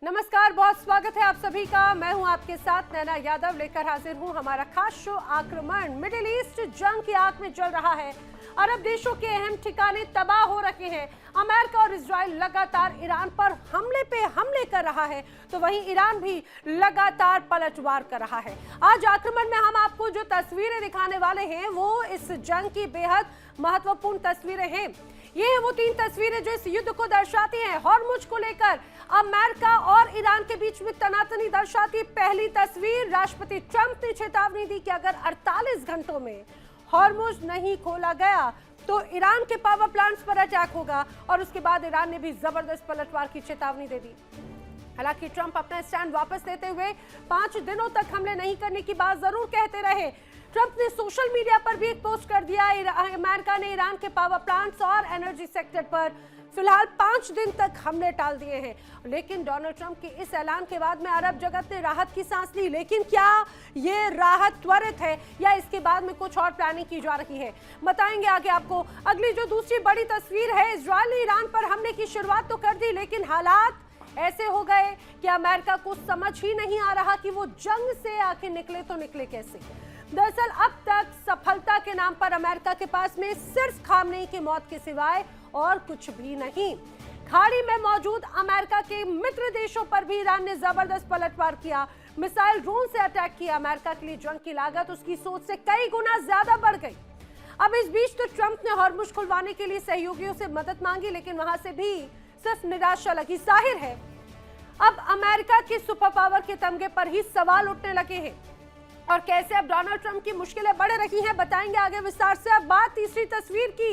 नमस्कार, बहुत स्वागत है आप सभी का। मैं हूं आपके साथ नैना यादव, लेकर हाजिर हूं हमारा खास शो आक्रमण। मिडिल ईस्ट जंग की आग में जल रहा है। अरब देशों के अहम ठिकाने तबाह हो रखे हैं। अमेरिका और इजराइल लगातार ईरान पर हमले पे हमले कर रहा है, तो वहीं ईरान भी लगातार पलटवार कर रहा है। आज आक्रमण में हम आपको जो तस्वीरें दिखाने वाले हैं वो इस जंग की बेहद महत्वपूर्ण तस्वीरें हैं। ये है वो 3 तस्वीरें जो इस युद्ध को दर्शाती हैं। हॉर्मुज को लेकर अमेरिका और ईरान के बीच में तनातनी दर्शाती पहली तस्वीर। राष्ट्रपति ट्रंप ने चेतावनी दी कि अगर 48 घंटों में हॉर्मुज नहीं खोला गया तो ईरान के पावर प्लांट्स पर अटैक होगा, और उसके बाद ईरान ने भी जबरदस्त पलटवार की चेतावनी दे दी। हालांकि ट्रंप अपना स्टैंड वापस लेते हुए 5 दिनों तक हमले नहीं करने की बात जरूर कहते रहे। ट्रंप ने सोशल मीडिया पर भी एक पोस्ट कर दिया। अमेरिका ने ईरान के पावर प्लांट्स और एनर्जी सेक्टर पर फिलहाल 5 दिन तक हमले टाल दिए हैं। लेकिन डोनाल्ड ट्रंप के इस ऐलान के बाद में अरब जगत ने राहत की सांस ली। लेकिन क्या ये राहत त्वरित है या इसके बाद में कुछ और प्लानिंग की जा रही है, बताएंगे आगे आपको। अगली जो दूसरी बड़ी तस्वीर है, इजराइल ने ईरान पर हमले की शुरुआत तो कर दी, लेकिन हालात ऐसे हो गए कि अमेरिका को समझ ही नहीं आ रहा कि वो जंग से आखिर निकले तो निकले कैसे। दरअसल अब तक सफलता के नाम पर अमेरिका के पास में सिर्फ खामनेई की मौत के सिवाय और कुछ भी नहीं। खाड़ी में मौजूद अमेरिका के मित्र देशों पर भी ईरान ने जबरदस्त पलटवार किया। मिसाइल ड्रोन से अटैक किया। अमेरिका के लिए जंग की लागत उसकी सोच से कई गुना ज्यादा बढ़ गई। अब इस बीच तो ट्रंप ने हॉर्मुज खुलवाने के लिए सहयोगियों से मदद मांगी, लेकिन वहां से भी सिर्फ निराशा लगी। जाहिर है अब अमेरिका के सुपर पावर के तमगे पर ही सवाल उठने लगे हैं, और कैसे अब डोनाल्ड ट्रंप की मुश्किलें बढ़ रही हैं, बताएंगे आगे विस्तार से। अब बात तीसरी तस्वीर की।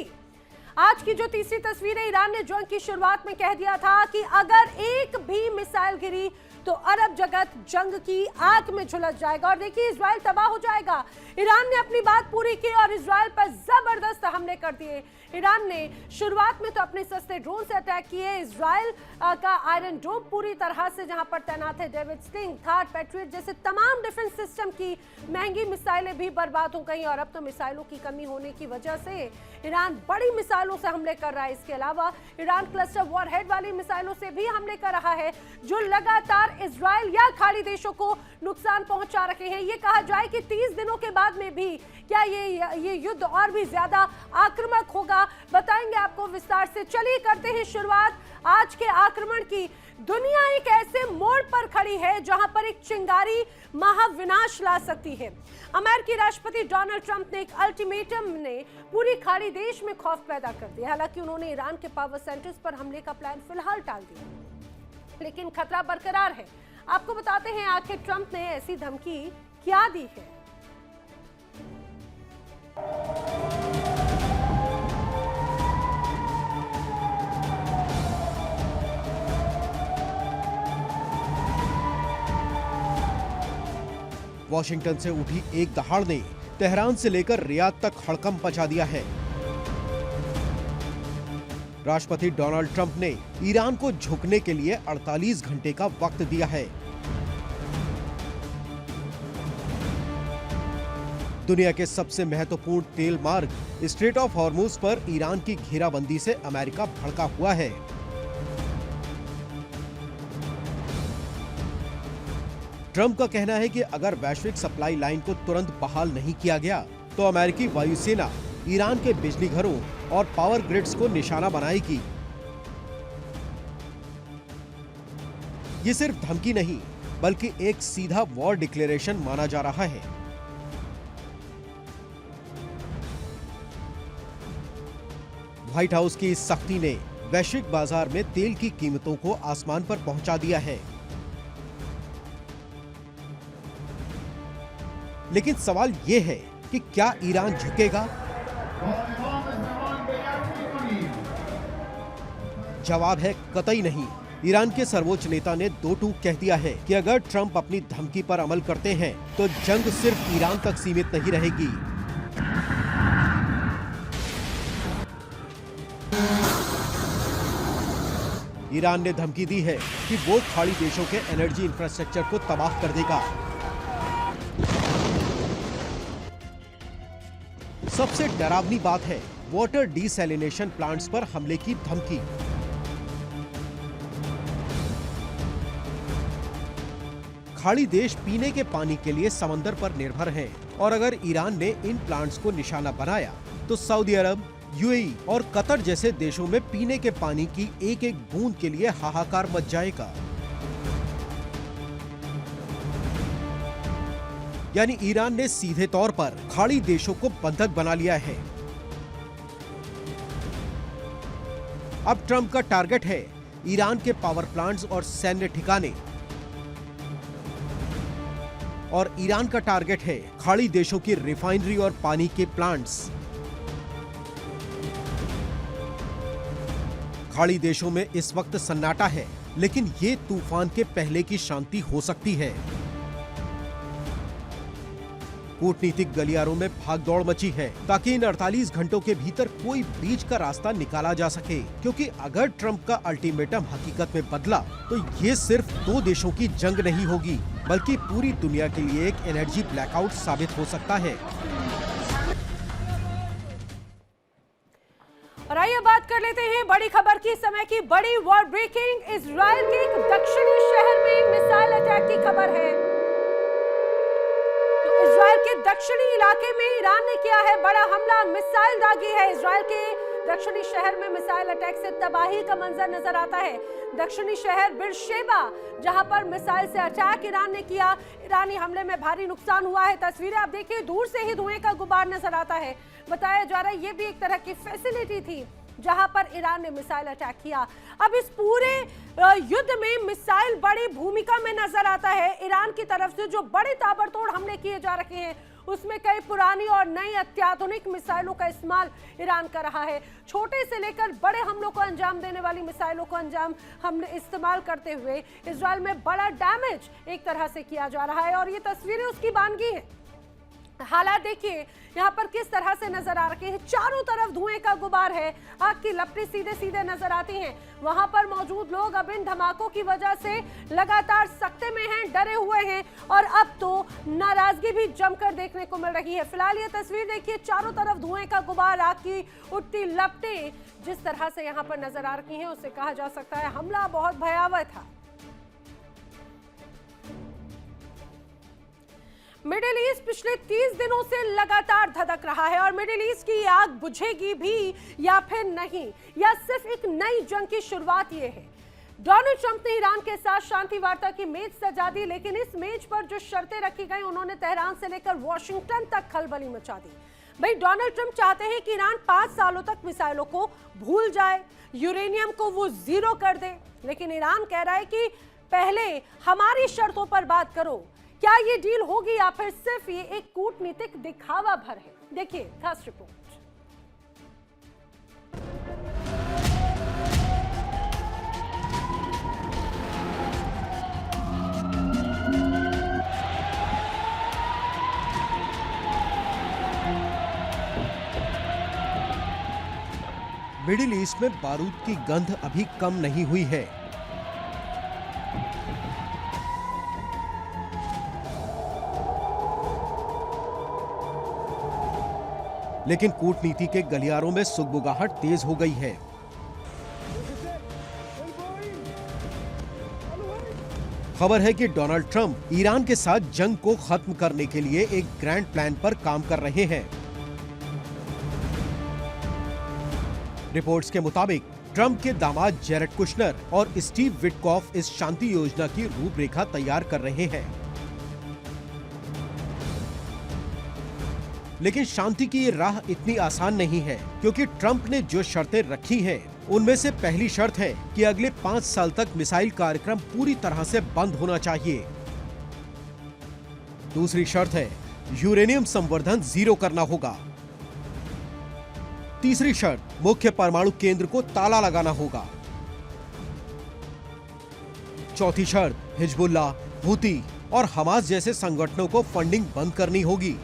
आज की जो तीसरी तस्वीर है, ईरान ने जंग की शुरुआत में कह दिया था कि अगर एक भी मिसाइल गिरी तो अरब जगत जंग की आग में झुलस जाएगा, और देखिए इजराइल तबाह हो जाएगा। ईरान ने अपनी बात पूरी की और इजराइल पर जबरदस्त हमले कर दिए। ईरान ने शुरुआत में तो अपने सस्ते ड्रोन से अटैक किए। इजराइल का आयरन डोम पूरी तरह से जहां पर तैनात है डेविड स्टिंग, थार्ड, पैट्रियट जैसे तमाम डिफेंस सिस्टम की महंगी मिसाइलें भी बर्बाद हो गई, और अब तो मिसाइलों की कमी होने की वजह से ईरान बड़ी मिसाइलों से हमले कर रहा है। इसके अलावा ईरान क्लस्टर वॉरहेड वाली मिसाइलों से भी हमले कर रहा है, जो लगातार इजराइल या खाड़ी देशों को नुकसान पहुंचा रहे हैं। ये कहा जाए कि 30 दिनों के बाद में भी क्या ये युद्ध और भी ज्यादा आक्रामक होगा, बताएंगे आपको विस्तार से। चलिए करते हैं शुरुआत आज के आक्रमण की। दुनिया एक ऐसे मोड़ पर खड़ी है जहां पर एक चिंगारी महाविनाश ला सकती है। अमेरिकी राष्ट्रपति डोनाल्ड ट्रंप ने एक अल्टीमेटम ने पूरी खाड़ी देश में खौफ पैदा कर दिया। हालांकि उन्होंने ईरान के पावर सेंटर्स पर हमले का प्लान फिलहाल टाल दिया, लेकिन खतरा बरकरार है। आपको बताते हैं आखिर ट्रंप ने ऐसी धमकी क्या दी है। वॉशिंगटन से उठी एक दहाड़ ने तेहरान से लेकर रियाद तक हड़कंप मचा दिया है। राष्ट्रपति डोनाल्ड ट्रंप ने ईरान को झुकने के लिए 48 घंटे का वक्त दिया है। दुनिया के सबसे महत्वपूर्ण तेल मार्ग स्ट्रेट ऑफ हॉर्मुज पर ईरान की घेराबंदी से अमेरिका भड़का हुआ है। ट्रंप का कहना है कि अगर वैश्विक सप्लाई लाइन को तुरंत बहाल नहीं किया गया तो अमेरिकी वायुसेना ईरान के बिजली घरों और पावर ग्रिड्स को निशाना बनाएगी। ये सिर्फ धमकी नहीं बल्कि एक सीधा वॉर डिक्लेरेशन माना जा रहा है। व्हाइट हाउस की इस सख्ती ने वैश्विक बाजार में तेल की कीमतों को आसमान पर पहुंचा दिया है। लेकिन सवाल ये है कि क्या ईरान झुकेगा? जवाब है कतई नहीं। ईरान के सर्वोच्च नेता ने 2 टूक कह दिया है कि अगर ट्रंप अपनी धमकी पर अमल करते हैं तो जंग सिर्फ ईरान तक सीमित नहीं रहेगी। ईरान ने धमकी दी है कि वो खाड़ी देशों के एनर्जी इंफ्रास्ट्रक्चर को तबाह कर देगा। सबसे डरावनी बात है वाटर डिसैलिनेशन प्लांट्स पर हमले की धमकी। खाड़ी देश पीने के पानी के लिए समंदर पर निर्भर हैं और अगर ईरान ने इन प्लांट्स को निशाना बनाया तो सऊदी अरब, यूएई और कतर जैसे देशों में पीने के पानी की एक एक बूंद के लिए हाहाकार मच जाएगा। यानी ईरान ने सीधे तौर पर खाड़ी देशों को बंधक बना लिया है। अब ट्रंप का टारगेट है ईरान के पावर प्लांट्स और सैन्य ठिकाने, और ईरान का टारगेट है खाड़ी देशों की रिफाइनरी और पानी के प्लांट्स। खाड़ी देशों में इस वक्त सन्नाटा है, लेकिन ये तूफान के पहले की शांति हो सकती है। कूटनीतिक गलियारों में भागदौड़ मची है ताकि इन 48 घंटों के भीतर कोई बीच का रास्ता निकाला जा सके, क्योंकि अगर ट्रंप का अल्टीमेटम हकीकत में बदला तो ये सिर्फ दो देशों की जंग नहीं होगी, बल्कि पूरी दुनिया के लिए एक एनर्जी ब्लैकआउट साबित हो सकता है। और आइए बात कर लेते हैं बड़ी खबर की, समय की बड़ी वॉर ब्रेकिंग। इजराइल के एक दक्षिणी शहर में मिसाइल अटैक की खबर है। इजराइल के दक्षिणी इलाके में ईरान ने किया है बड़ा हमला, मिसाइल दागी है। इजराइल के दक्षिणी शहर में मिसाइल अटैक से तबाही का मंजर नजर आता है। दक्षिणी शहर बिरशेबा, जहां पर मिसाइल से अटैक ईरान ने किया। ईरानी हमले में भारी नुकसान हुआ है। तस्वीरें आप देखिए, दूर से ही धुएं का गुबार नजर आता है। बताया जा रहा है ये भी एक तरह की फैसिलिटी थी जहां पर ईरान ने मिसाइल अटैक किया। अब इस पूरे युद्ध में मिसाइल बड़ी भूमिका में नजर आता है। ईरान की तरफ से जो बड़े ताबड़तोड़ हमले किए जा रहे हैं उसमें कई पुरानी और नई अत्याधुनिक मिसाइलों का इस्तेमाल ईरान कर रहा है। छोटे से लेकर बड़े हमलों को अंजाम देने वाली मिसाइलों को हमने इस्तेमाल करते हुए इजराइल में बड़ा डैमेज एक तरह से किया जा रहा है, और ये तस्वीरें उसकी बानगी है। हालात देखिए यहाँ पर किस तरह से नजर आ रहे हैं। चारों तरफ धुएं का गुबार है, आग की लपटें सीधे सीधे नजर आती हैं। वहां पर मौजूद लोग अब इन धमाकों की वजह से लगातार सख्ते में हैं, डरे हुए हैं, और अब तो नाराजगी भी जमकर देखने को मिल रही है। फिलहाल ये तस्वीर देखिए, चारों तरफ धुएं का गुबार, आग की उठती लपटें जिस तरह से यहाँ पर नजर आ रही हैं उससे कहा जा सकता है हमला बहुत भयावह था। मिडिल ईस्ट पिछले 30 दिनों से लगातार धधक रहा है, और मिडिल ईस्ट की आग बुझेगी भी या फिर नहीं, या सिर्फ एक नई जंग की शुरुआत ये है। डोनाल्ड ट्रंप ने ईरान के साथ शांति वार्ता की मेज सजा दी, लेकिन इस मेज पर जो शर्तें रखी गई उन्होंने तेहरान से लेकर वॉशिंगटन तक खलबली मचा दी। भाई, डोनाल्ड ट्रंप चाहते हैं कि ईरान 5 सालों तक मिसाइलों को भूल जाए, यूरेनियम को वो जीरो कर दे, लेकिन ईरान कह रहा है कि पहले हमारी शर्तों पर बात करो। क्या ये डील होगी या फिर सिर्फ ये एक कूटनीतिक दिखावा भर है? देखिए खास रिपोर्ट। मिडिल ईस्ट में बारूद की गंध अभी कम नहीं हुई है। लेकिन कूटनीति के गलियारों में सुगबुगाहट तेज हो गई है। खबर है कि डोनाल्ड ट्रंप ईरान के साथ जंग को खत्म करने के लिए एक ग्रैंड प्लान पर काम कर रहे हैं। रिपोर्ट्स के मुताबिक ट्रंप के दामाद जेरेड कुशनर और स्टीव विटकॉफ इस शांति योजना की रूपरेखा तैयार कर रहे हैं। लेकिन शांति की ये राह इतनी आसान नहीं है, क्योंकि ट्रंप ने जो शर्तें रखी हैं, उनमें से पहली शर्त है कि अगले 5 साल तक मिसाइल कार्यक्रम पूरी तरह से बंद होना चाहिए। दूसरी शर्त है यूरेनियम संवर्धन जीरो करना होगा। तीसरी शर्त मुख्य परमाणु केंद्र को ताला लगाना होगा। चौथी शर्त हिजबुल्लाह, हूती और हमास जैसे संगठनों को फंडिंग बंद करनी होगी।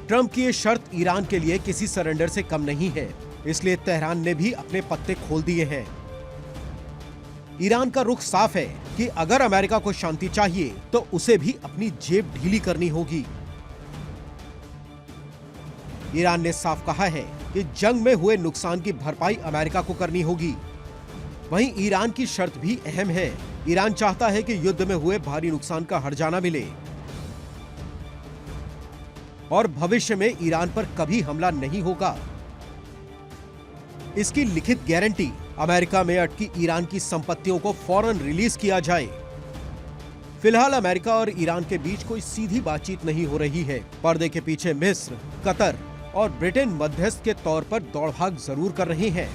ट्रंप की ये शर्त ईरान के लिए किसी सरेंडर से कम नहीं है, इसलिए तेहरान ने भी अपने पत्ते खोल दिए हैं। ईरान का रुख साफ है कि अगर अमेरिका को शांति चाहिए तो उसे भी अपनी जेब ढीली करनी होगी। ईरान ने साफ कहा है कि जंग में हुए नुकसान की भरपाई अमेरिका को करनी होगी। वहीं ईरान की शर्त भी अहम है। ईरान चाहता है कि युद्ध में हुए भारी नुकसान का हर्जाना मिले और भविष्य में ईरान पर कभी हमला नहीं होगा। इसकी लिखित गारंटी अमेरिका में अटकी ईरान की संपत्तियों को फौरन रिलीज किया जाए। फिलहाल अमेरिका और ईरान के बीच कोई सीधी बातचीत नहीं हो रही है। पर्दे के पीछे मिस्र, कतर और ब्रिटेन मध्यस्थ के तौर पर दौड़भाग जरूर कर रहे हैं।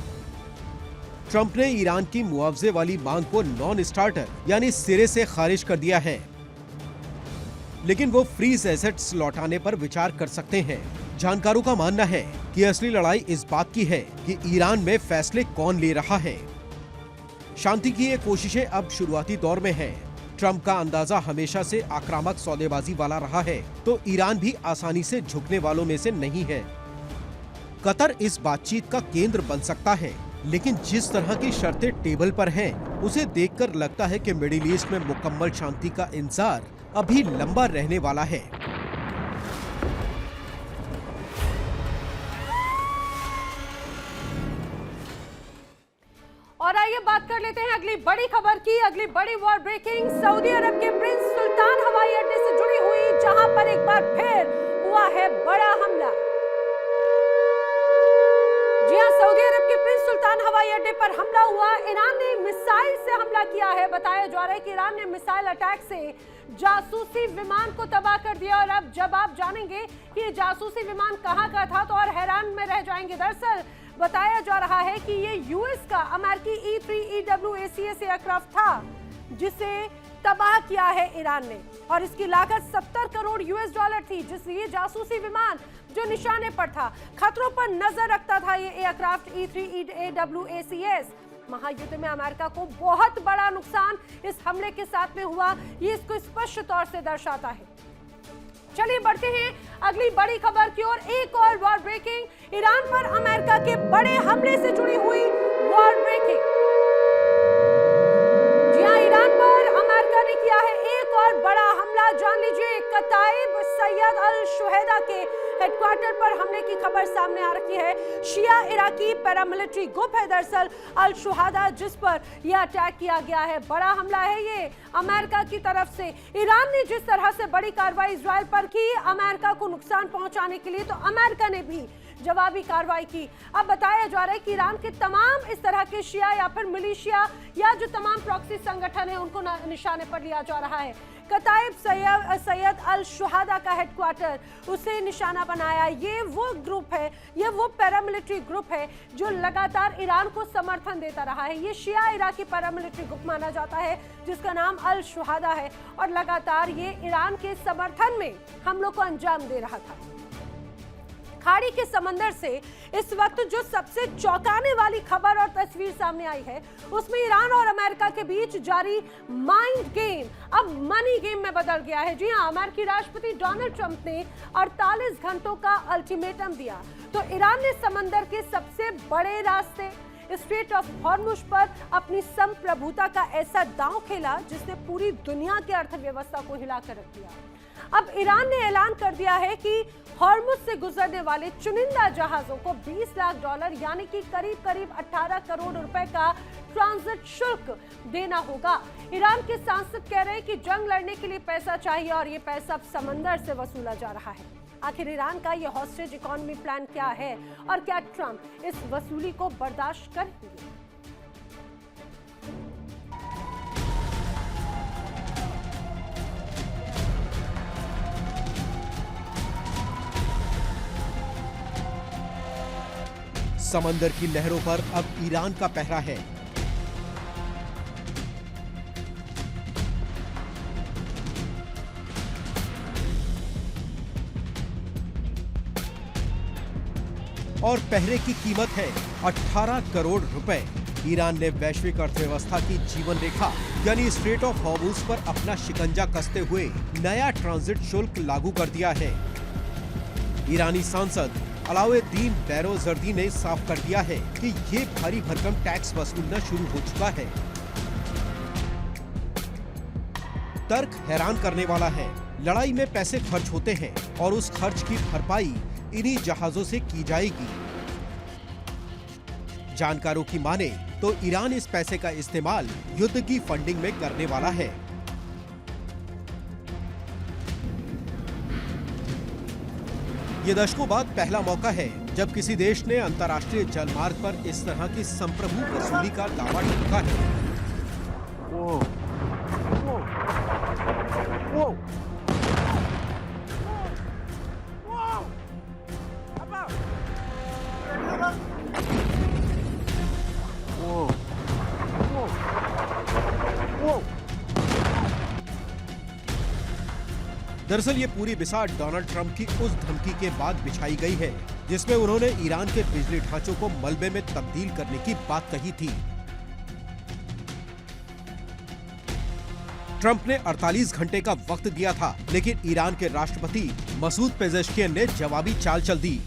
ट्रंप ने ईरान की मुआवजे वाली मांग को नॉन स्टार्टर यानी सिरे से खारिज कर दिया है, लेकिन वो फ्रीज एसेट्स लौटाने पर विचार कर सकते हैं। जानकारों का मानना है कि असली लड़ाई इस बात की है कि ईरान में फैसले कौन ले रहा है। शांति की ये कोशिशें अब शुरुआती दौर में हैं। ट्रंप का अंदाजा हमेशा से आक्रामक सौदेबाजी वाला रहा है, तो ईरान भी आसानी से झुकने वालों में से नहीं है। कतर इस बातचीत का केंद्र बन सकता है, लेकिन जिस तरह की शर्तें टेबल पर हैं, उसे देखकर लगता है कि मिडिल ईस्ट में मुकम्मल शांति का इंतजार अभी लंबा रहने वाला है। और आइए बात कर लेते हैं अगली बड़ी खबर की। अगली बड़ी वॉर ब्रेकिंग सऊदी अरब के प्रिंस सुल्तान हवाई अड्डे से जुड़ी हुई, जहां पर एक बार फिर हुआ है बड़ा हमला। जी हां, सऊदी अरब के प्रिंस सुल्तान हवाई अड्डे पर हमला हुआ। ईरान ने मिसाइल से हमला किया है। बताया जा रहा है कि ईरान ने मिसाइल अटैक से जासूसी विमान को तबाह कर दिया। और अब जब आप जानेंगे कि ये जासूसी विमान कहां का था तो और हैरान में रह जाएंगे। दरअसल बताया जा रहा है कि ये यूएस का अमेरिकी E-3 EWACS एयरक्राफ्ट था, जिसे तबाह किया है ईरान ने, और इसकी लागत 70 करोड़ US डॉलर थी। जिसलिए जासूसी विमान जो निशाने पर था, खतरों पर नजर रखता था ये एयरक्राफ्ट E-3 EWACS। महायुद्ध में अमेरिका को बहुत बड़ा नुकसान इस हमले के साथ में हुआ, ये इसको स्पष्ट तौर से दर्शाता है। चलिए बढ़ते हैं अगली बड़ी खबर की ओर। एक और वॉर ब्रेकिंग, ईरान पर अमेरिका के बड़े हमले से जुड़ी हुई वॉर ब्रेकिंग। जी हां, ईरान पर अमेरिका ने किया है एक और बड़ा हमला। जान लीजिए, कताइब सैयद अल शुहैदा के हेडक्वार्टर पर हमले की खबर सामने आ रही है। शिया इराकी पैरामिलिट्री ग्रुप है दरअसल अल शुहदा, जिस पर यह अटैक किया गया है। बड़ा हमला है ये अमेरिका की तरफ से। ईरान ने जिस तरह से बड़ी कार्रवाई इजराइल पर की अमेरिका को नुकसान पहुंचाने के लिए, तो अमेरिका ने भी जवाबी कार्रवाई की। अब बताया जा रहा है कि ईरान के तमाम इस तरह के शिया या फिर मिलिशिया या जो तमाम प्रॉक्सी संगठन है, उनको निशाने पर लिया जा रहा है। कताइब सैयद अल शुहदा का हेडक्वार्टर, उसे निशाना बनाया। ये वो ग्रुप है, ये वो पैरामिलिट्री ग्रुप है जो लगातार ईरान को समर्थन देता रहा है। ये शिया इराकी पैरामिलिट्री ग्रुप माना जाता है, जिसका नाम अल शुहदा है, और लगातार ये ईरान के समर्थन में हमलों को अंजाम दे रहा था। खाड़ी के समंदर से इस वक्त जो सबसे चौंकाने वाली खबर और तस्वीर सामने आई है, उसमें ईरान और अमेरिका के बीच जारी माइंड गेम अब मनी गेम में बदल गया है। जी हां, अमेरिकी राष्ट्रपति डोनाल्ड ट्रंप ने 48 घंटों का अल्टीमेटम दिया, तो ईरान ने समंदर के सबसे बड़े रास्ते स्ट्रेट ऑफ हॉर्मुज पर अपनी संप्रभुता का ऐसा दांव खेला जिसने पूरी दुनिया की अर्थव्यवस्था को हिलाकर रख दिया। अब ईरान ने ऐलान कर दिया है कि हॉर्मुज से गुजरने वाले चुनिंदा जहाजों को $20 लाख यानी कि करीब 18 करोड़ रुपए का ट्रांजिट शुल्क देना होगा। ईरान के सांसद कह रहे हैं कि जंग लड़ने के लिए पैसा चाहिए और ये पैसा अब समंदर से वसूला जा रहा है। आखिर ईरान का ये हॉस्टेज इकोनॉमी प्लान क्या है और क्या ट्रंप इस वसूली को बर्दाश्त करेंगे? समंदर की लहरों पर अब ईरान का पहरा है। और पहरे की कीमत है 18 करोड़ रुपए। ईरान ने वैश्विक अर्थव्यवस्था की जीवन रेखा यानी स्ट्रेट ऑफ हॉर्मुज पर अपना शिकंजा कसते हुए नया ट्रांजिट शुल्क लागू कर दिया है। ईरानी सांसद अलाउद्दीन बैरोजर्दी ने साफ कर दिया है कि ये भारी भरकम टैक्स वसूलना शुरू हो चुका है। तर्क हैरान करने वाला है। लड़ाई में पैसे खर्च होते हैं और उस खर्च की भरपाई इन्हीं जहाजों से की जाएगी। जानकारों की माने तो ईरान इस पैसे का इस्तेमाल युद्ध की फंडिंग में करने वाला है। ये दशकों बाद पहला मौका है जब किसी देश ने अंतर्राष्ट्रीय जलमार्ग पर इस तरह की संप्रभु वसूली का दावा ठोका है। दरअसल ये पूरी बिसात डोनाल्ड ट्रंप की उस धमकी के बाद बिछाई गई है जिसमें उन्होंने ईरान के बिजली ढांचों को मलबे में तब्दील करने की बात कही थी। ट्रंप ने 48 घंटे का वक्त दिया था, लेकिन ईरान के राष्ट्रपति मसूद पेजेश्कियन ने जवाबी चाल चल दी।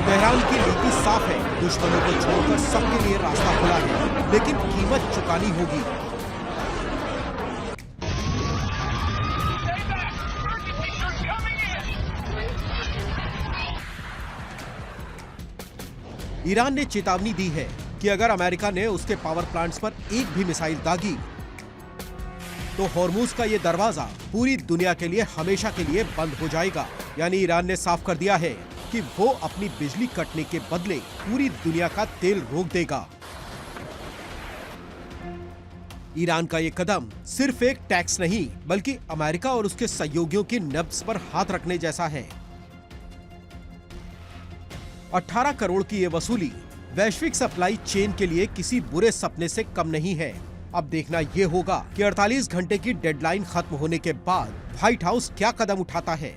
तेहरान की नीति साफ है, दुश्मनों को छोड़कर सबके लिए रास्ता खुला है, लेकिन कीमत चुकानी होगी। ईरान ने चेतावनी दी है कि अगर अमेरिका ने उसके पावर प्लांट्स पर एक भी मिसाइल दागी तो हॉर्मुज का ये दरवाजा पूरी दुनिया के लिए हमेशा के लिए बंद हो जाएगा। यानी ईरान ने साफ कर दिया है कि वो अपनी बिजली कटने के बदले पूरी दुनिया का तेल रोक देगा। ईरान का ये कदम सिर्फ एक टैक्स नहीं बल्कि अमेरिका और उसके सहयोगियों की नब्ज पर हाथ रखने जैसा है। 18 करोड़ की ये वसूली वैश्विक सप्लाई चेन के लिए किसी बुरे सपने से कम नहीं है। अब देखना ये होगा कि 48 घंटे की डेडलाइन खत्म होने के बाद व्हाइट हाउस क्या कदम उठाता है।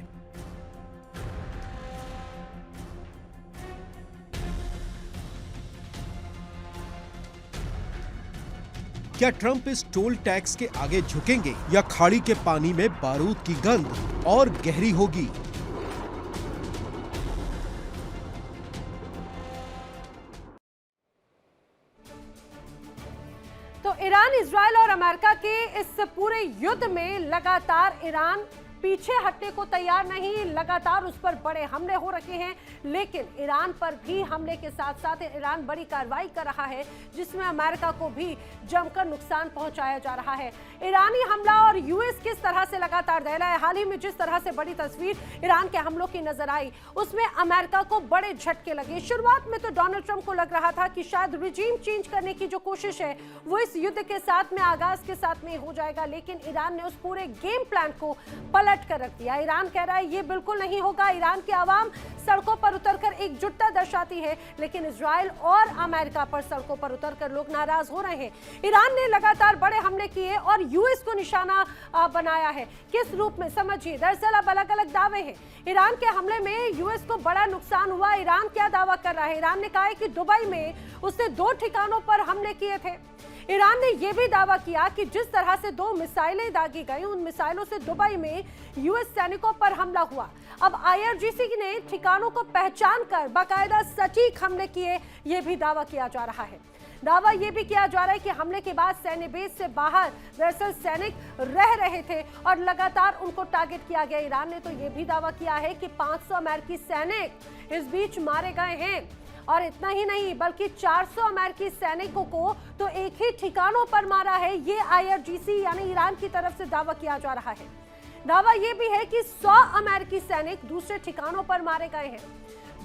क्या ट्रंप इस टोल टैक्स के आगे झुकेंगे या खाड़ी के पानी में बारूद की गंध और गहरी होगी? तो ईरान, इजराइल और अमेरिका के इस पूरे युद्ध में लगातार ईरान पीछे हटने को तैयार नहीं, लगातार उस पर बड़े हमले हो रखे हैं। लेकिन ईरान पर भी हमले के साथ साथ ईरान बड़ी कार्रवाई कर रहा है जिसमें अमेरिका को भी जमकर नुकसान पहुंचाया जा रहा है। ईरानी हमला और यूएस किस तरह से लगातार दे रहा है। हाल ही में जिस तरह से बड़ी तस्वीर ईरान के हमलों की नजर आई उसमें अमेरिका को बड़े झटके लगे। शुरुआत में तो डोनाल्ड ट्रंप को लग रहा था कि शायद रिजीम चेंज करने की जो कोशिश है वो इस युद्ध के साथ में, आगाज के साथ में हो जाएगा, लेकिन ईरान ने उस पूरे गेम प्लान को पलट कर रख दिया। ईरान कह रहा है ये बिल्कुल नहीं होगा। ईरान की आवाम सड़कों पर उतरकर एकजुटता दर्शाती है, लेकिन इजराइल और अमेरिका पर सड़कों पर उतरकर लोग नाराज हो रहे हैं। ईरान ने लगातार बड़े हमले किए और यूएस को निशाना बनाया है। किस रूप में, समझिए। दरअसल अब अलग अलग दावे हैं। ईरान के हमले में यूएस को बड़ा नुकसान हुआ। ईरान क्या दावा कर रहा है? ईरान ने कहा है कि दुबई में उसने 2 ठिकानों पर हमले किए थे। ईरान ने यह भी दावा किया कि जिस तरह से 2 मिसाइलें दागी गई उन मिसाइलों से दुबई में यूएस सैनिकों पर हमला हुआ। अब आईआरजीसी ने ठिकानों को पहचान कर बाकायदा सटीक हमले किए, यह भी दावा किया जा रहा है। दावा यह भी किया जा रहा है कि हमले के बाद सैन्य बेस से बाहर दरअसल सैनिक रह रहे थे और लगातार उनको टारगेट किया गया। ईरान ने तो यह भी दावा किया है कि 500 अमेरिकी सैनिक इस बीच मारे गए हैं और इतना ही नहीं बल्कि 400 अमेरिकी सैनिकों को तो एक ही ठिकानों पर मारा है। ये आईआरजीसी यानी ईरान की तरफ से दावा किया जा रहा है। दावा यह भी है कि 100 अमेरिकी सैनिक दूसरे ठिकानों पर मारे गए हैं।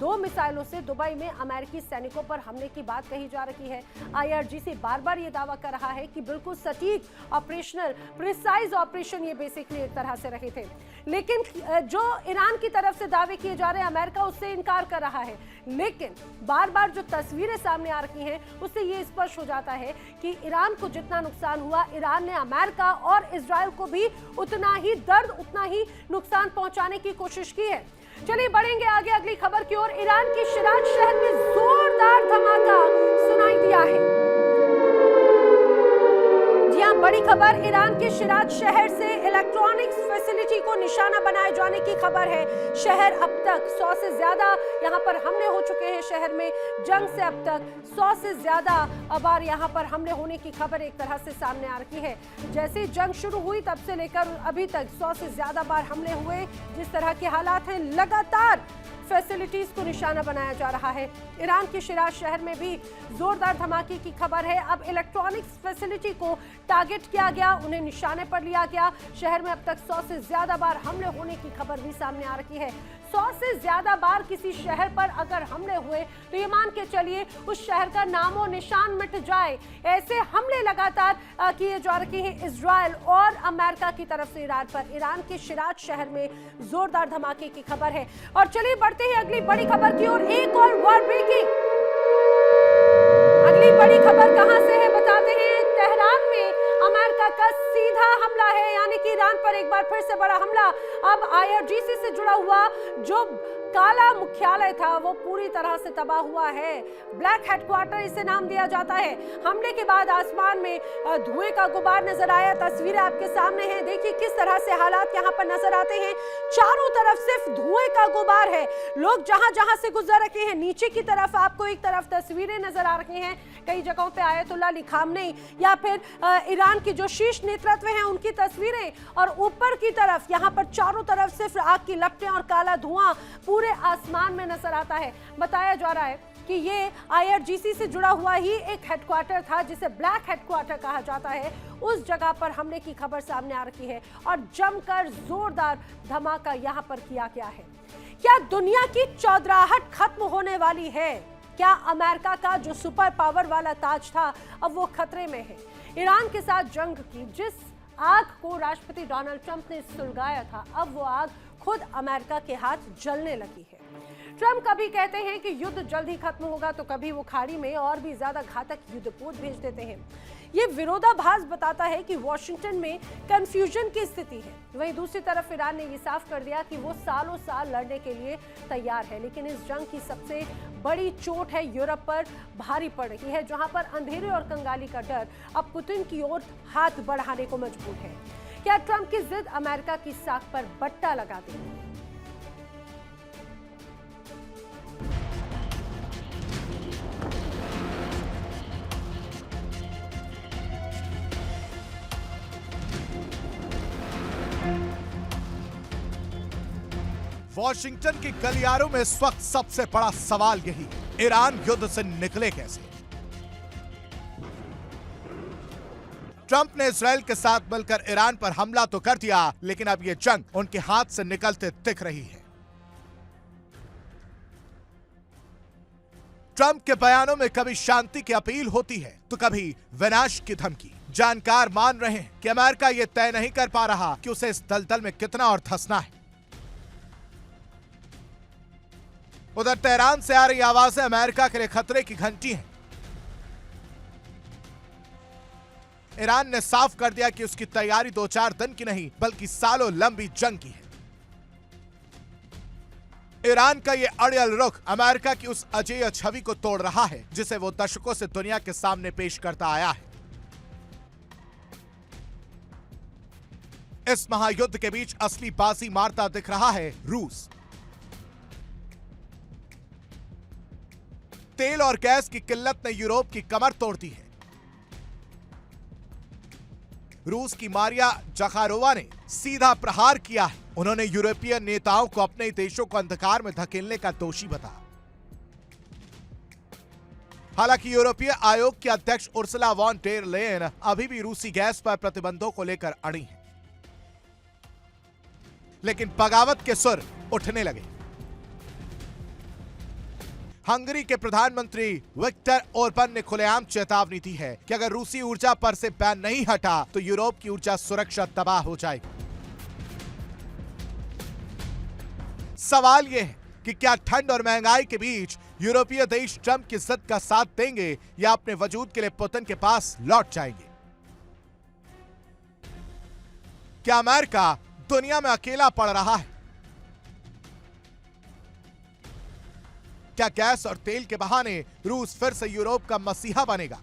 2 मिसाइलों से दुबई में अमेरिकी सैनिकों पर हमले की बात कही जा रही है। आईआरजीसी बार बार ये दावा कर रहा है कि बिल्कुल सटीक ऑपरेशनल प्रिसाइज ऑपरेशन ये बेसिकली एक तरह से रहे थे, लेकिन जो ईरान की तरफ से दावे किए जा रहे हैं अमेरिका उससे इनकार कर रहा है। लेकिन बार बार जो तस्वीरें सामने आ रही हैं उससे ये स्पष्ट हो जाता है कि ईरान को जितना नुकसान हुआ ईरान ने अमेरिका और इजराइल को भी उतना ही दर्द, उतना ही नुकसान पहुंचाने की कोशिश की है। चलिए बढ़ेंगे आगे अगली खबर की ओर। ईरान के शिराज शहर में जोरदार धमाका सुनाई दिया है। जी हां, बड़ी खबर ईरान के शिराज शहर से इलेक्ट्रॉनिक्स फैसिलिटी को निशाना बनाए जाने की खबर है। शहर अब तक 100 से ज्यादा यहां पर हमले हो चुके हैं। शहर में जंग से अब तक 100 से ज्यादा बार यहां पर हमले होने की खबर एक तरह से सामने आ रही है। जैसे जंग शुरू हुई तब से लेकर अभी तक 100 से ज्यादा बार हमले हुए। जिस तरह के हालात हैं, लगातार फैसिलिटीज को निशाना बनाया जा रहा है। ईरान के शिराज शहर में भी जोरदार धमाके की खबर है। अब इलेक्ट्रॉनिक्स फैसिलिटी को टारगेट किया गया, उन्हें निशाने पर लिया गया। शहर में अब तक 100 से ज्यादा बार हमले होने की खबर भी सामने आ रही है। 100 से ज्यादा बार किसी शहर पर अगर हमले हुए तो ये मान के चलिए उस शहर का नामो निशान मिट जाए। ऐसे हमले लगातार किए जा रहे हैं इजराइल और अमेरिका की तरफ से ईरान पर। ईरान के शिराज शहर में जोरदार धमाके की खबर है। और चलिए बढ़ते हैं अगली बड़ी खबर की ओर। एक और वॉर ब्रेकिंग अगली बड़ी खबर कहां से है बताते हैं। तेहरान में अमेरिका का सीधा हमला है, यानी कि ईरान पर एक बार फिर से बड़ा हमला। अब IRGC से जुड़ा हुआ जो काला मुख्यालय था वो पूरी तरह से तबाह हुआ है। ब्लैक हेडक्वार्टर इसे नाम दिया जाता है। हमले के बाद आसमान में धुएं का गुबार नजर आया। तस्वीरें आपके सामने हैं, देखिए किस तरह से हालात यहाँ पर नजर आते हैं। चारों तरफ सिर्फ धुएं का गुबार है। लोग जहां जहां से गुजर रहे हैं, नीचे की तरफ आपको एक तरफ तस्वीरें नजर आ रही हैं। कई जगहों पे आयतुल्लाह अली खामनेई या फिर ईरान की जो शीर्ष नेतृत्व हैं उनकी तस्वीरें, और ऊपर की तरफ यहाँ पर चारों तरफ सिर्फ आग की लपटें और काला धुआं पूरे आसमान में नजर आता है। बताया जा रहा है कि ये IRGC से जुड़ा हुआ ही एक हेडक्वार्टर था जिसे ब्लैक हेडक्वार्टर कहा जाता है। उस जगह पर हमले की खबर सामने आ रही है और जमकर जोरदार धमाका यहाँ पर किया गया है। क्या दुनिया की चौधराहट खत्म होने वाली है? क्या अमेरिका का जो सुपर पावर वाला ताज था अब वो खतरे में है? ईरान के साथ जंग की जिस आग को राष्ट्रपति डोनाल्ड ट्रंप ने सुलगाया था, अब वो आग खुद अमेरिका के हाथ जलने लगी है। ट्रंप कभी कहते हैं कि युद्ध जल्द ही खत्म होगा तो कभी वो खाड़ी में और भी ज्यादा घातक युद्धपोत भेज देते हैं। ये विरोधाभास बताता है कि वॉशिंगटन में कंफ्यूजन की स्थिति है। वहीं दूसरी तरफ ईरान ने ये साफ कर दिया कि वो सालों साल लड़ने के लिए तैयार है। लेकिन इस जंग की सबसे बड़ी चोट है यूरोप पर भारी पड़ रही है, जहां पर अंधेरे और कंगाली का डर अब पुतिन की ओर हाथ बढ़ाने को मजबूर है। क्या ट्रंप की जिद अमेरिका की साख पर बट्टा लगा देगी? वॉशिंगटन के गलियारों में इस वक्त सबसे बड़ा सवाल यही है, ईरान युद्ध से निकले कैसे? ट्रंप ने इजराइल के साथ मिलकर ईरान पर हमला तो कर दिया, लेकिन अब यह जंग उनके हाथ से निकलते दिख रही है। ट्रंप के बयानों में कभी शांति की अपील होती है तो कभी विनाश की धमकी। जानकार मान रहे हैं कि अमेरिका यह तय नहीं कर पा रहा कि उसे इस दलदल में कितना और धंसना है। उधर तेहरान से आ रही आवाजें अमेरिका के लिए खतरे की घंटी हैं। ईरान ने साफ कर दिया कि उसकी तैयारी 2-4 दिन की नहीं बल्कि सालों लंबी जंग की है। ईरान का यह अड़ियल रुख अमेरिका की उस अजेय छवि को तोड़ रहा है जिसे वो दशकों से दुनिया के सामने पेश करता आया है। इस महायुद्ध के बीच असली बाजी मारता दिख रहा है रूस। तेल और गैस की किल्लत ने यूरोप की कमर तोड़ दी है। रूस की मारिया जखारोवा ने सीधा प्रहार किया है। उन्होंने यूरोपीय नेताओं को अपने देशों को अंधकार में धकेलने का दोषी बताया। हालांकि यूरोपीय आयोग की अध्यक्ष उर्सुला वॉन डेर लेयन अभी भी रूसी गैस पर प्रतिबंधों को लेकर अड़ी हैं। लेकिन बगावत के सुर उठने लगे। हंगरी के प्रधानमंत्री विक्टर ओरबन ने खुलेआम चेतावनी दी है कि अगर रूसी ऊर्जा पर से बैन नहीं हटा तो यूरोप की ऊर्जा सुरक्षा तबाह हो जाएगी। सवाल यह है कि क्या ठंड और महंगाई के बीच यूरोपीय देश ट्रंप की जिद का साथ देंगे या अपने वजूद के लिए पुतिन के पास लौट जाएंगे? क्या अमेरिका दुनिया में अकेला पड़ रहा है? क्या गैस और तेल के बहाने रूस फिर से यूरोप का मसीहा बनेगा?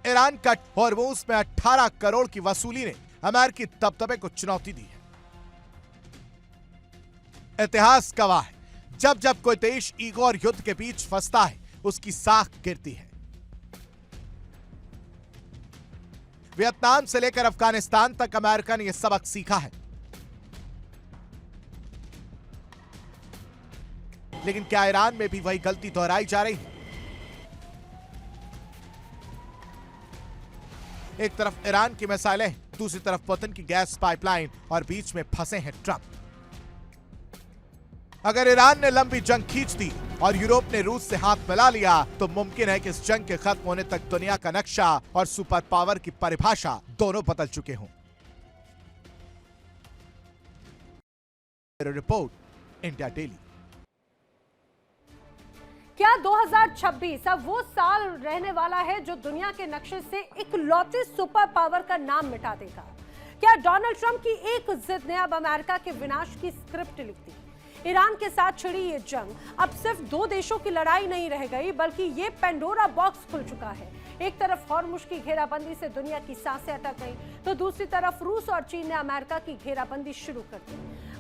ईरान का हॉर्मूज में 18 करोड़ की वसूली ने अमेरिकी दबदबे को चुनौती दी है। इतिहास गवाह है, जब जब कोई देश ईगो और युद्ध के बीच फंसता है, उसकी साख गिरती है। वियतनाम से लेकर अफगानिस्तान तक अमेरिका ने यह सबक सीखा है। लेकिन क्या ईरान में भी वही गलती दोहराई जा रही है? एक तरफ ईरान की मिसाइलें, दूसरी तरफ पुतिन की गैस पाइपलाइन और बीच में फंसे हैं ट्रंप। अगर ईरान ने लंबी जंग खींच दी और यूरोप ने रूस से हाथ मिला लिया तो मुमकिन है कि इस जंग के खत्म होने तक दुनिया का नक्शा और सुपर पावर की परिभाषा दोनों बदल चुके हों। Report, India daily. क्या 2026 अब वो साल रहने वाला है जो दुनिया के नक्शे से इकलौती सुपर पावर का नाम मिटा देगा? क्या डोनाल्ड ट्रंप की एक जिद ने अब अमेरिका के विनाश की स्क्रिप्ट लिख दी? ईरान के साथ छिड़ी ये जंग अब सिर्फ दो देशों की लड़ाई नहीं रह गई, बल्कि ये पेंडोरा बॉक्स खुल चुका है। एक तरफ हॉर्मुज की घेराबंदी से दुनिया की सांसें अटक गई, तो दूसरी तरफ रूस और चीन ने अमेरिका की घेराबंदी शुरू कर दी।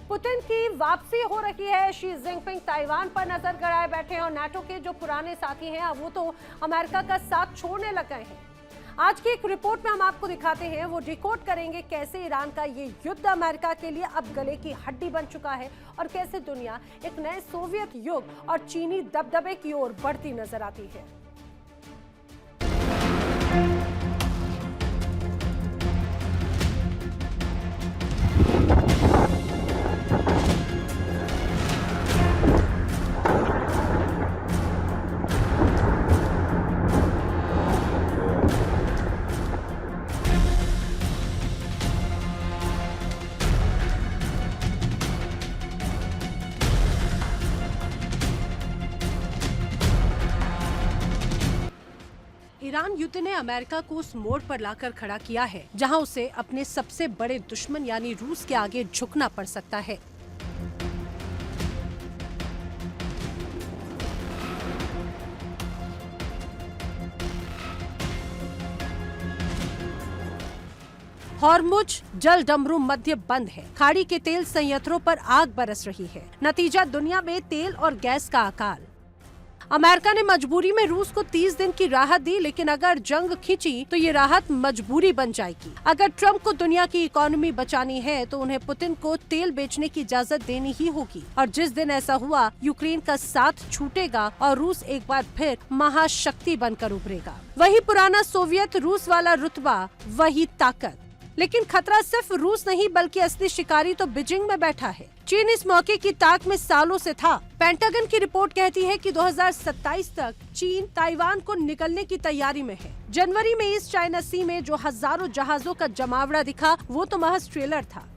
पुतिन की वापसी हो रही है, शी जिनपिंग ताइवान पर नजर गड़ाए बैठे हैं और नाटो के जो पुराने साथी हैं अब वो तो अमेरिका का साथ छोड़ने लग गए हैं। आज की एक रिपोर्ट में हम आपको दिखाते हैं, वो डिकोड करेंगे कैसे ईरान का ये युद्ध अमेरिका के लिए अब गले की हड्डी बन चुका है और कैसे दुनिया एक नए सोवियत युग और चीनी दबदबे की ओर बढ़ती नजर आती है। ईरान युद्ध ने अमेरिका को उस मोड़ पर लाकर खड़ा किया है जहां उसे अपने सबसे बड़े दुश्मन यानी रूस के आगे झुकना पड़ सकता है। हॉर्मुज जल डमरू मध्य बंद है, खाड़ी के तेल संयंत्रों पर आग बरस रही है। नतीजा दुनिया में तेल और गैस का अकाल। अमेरिका ने मजबूरी में रूस को 30 दिन की राहत दी, लेकिन अगर जंग खिंची तो ये राहत मजबूरी बन जाएगी। अगर ट्रंप को दुनिया की इकोनॉमी बचानी है तो उन्हें पुतिन को तेल बेचने की इजाजत देनी ही होगी। और जिस दिन ऐसा हुआ, यूक्रेन का साथ छूटेगा और रूस एक बार फिर महाशक्ति बनकर उभरेगा। वही पुराना सोवियत रूस वाला रुतबा, वही ताकत। लेकिन खतरा सिर्फ रूस नहीं बल्कि असली शिकारी तो बीजिंग में बैठा है। चीन इस मौके की ताक में सालों से था। पेंटागन की रिपोर्ट कहती है कि 2027 तक चीन ताइवान को निकलने की तैयारी में है। जनवरी में ईस्ट चाइना सी में जो हजारों जहाजों का जमावड़ा दिखा वो तो महज ट्रेलर था।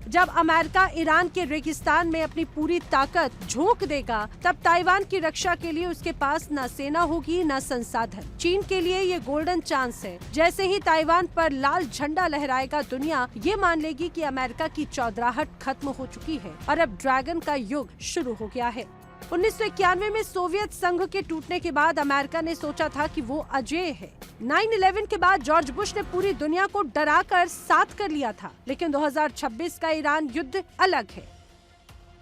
जब अमेरिका ईरान के रेगिस्तान में अपनी पूरी ताकत झोंक देगा, तब ताइवान की रक्षा के लिए उसके पास न सेना होगी न संसाधन। चीन के लिए ये गोल्डन चांस है। जैसे ही ताइवान पर लाल झंडा लहराएगा, दुनिया ये मान लेगी कि अमेरिका की चौधराहट खत्म हो चुकी है और अब ड्रैगन का युग शुरू हो गया है। 1991 में सोवियत संघ के टूटने के बाद अमेरिका ने सोचा था कि वो अजेय है। 9/11 के बाद जॉर्ज बुश ने पूरी दुनिया को डराकर साथ कर लिया था। लेकिन 2026 का ईरान युद्ध अलग है।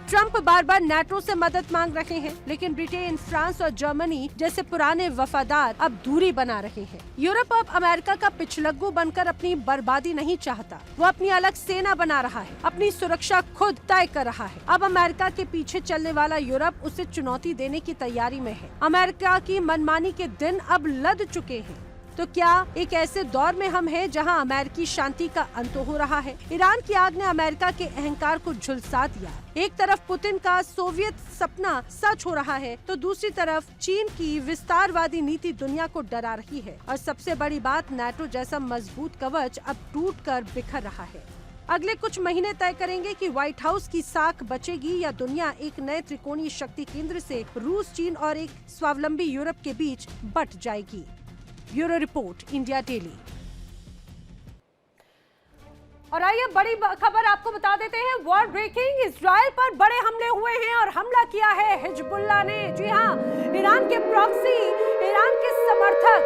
ट्रंप बार बार नाटो से मदद मांग रहे हैं, लेकिन ब्रिटेन, फ्रांस और जर्मनी जैसे पुराने वफादार अब दूरी बना रहे हैं। यूरोप अब अमेरिका का पिछलग्गू बनकर अपनी बर्बादी नहीं चाहता। वो अपनी अलग सेना बना रहा है, अपनी सुरक्षा खुद तय कर रहा है। अब अमेरिका के पीछे चलने वाला यूरोप उसे चुनौती देने की तैयारी में है। अमेरिका की मनमानी के दिन अब लद चुके हैं। तो क्या एक ऐसे दौर में हम हैं जहां अमेरिकी शांति का अंत हो रहा है? ईरान की आग ने अमेरिका के अहंकार को झुलसा दिया। एक तरफ पुतिन का सोवियत सपना सच हो रहा है, तो दूसरी तरफ चीन की विस्तारवादी नीति दुनिया को डरा रही है। और सबसे बड़ी बात, नाटो जैसा मजबूत कवच अब टूटकर बिखर रहा है। अगले कुछ महीने तय करेंगे कि व्हाइट हाउस की साख बचेगी या दुनिया एक नए त्रिकोणीय शक्ति केंद्र से रूस, चीन और एक स्वावलंबी यूरोप के बीच बंट जाएगी। Bureau report, India daily. और आइए बड़ी खबर आपको बता देते हैं। वॉर ब्रेकिंग, इजराइल पर बड़े हमले हुए हैं और हमला किया है हिजबुल्लाह ने। जी हां, ईरान के प्रॉक्सी, ईरान के समर्थक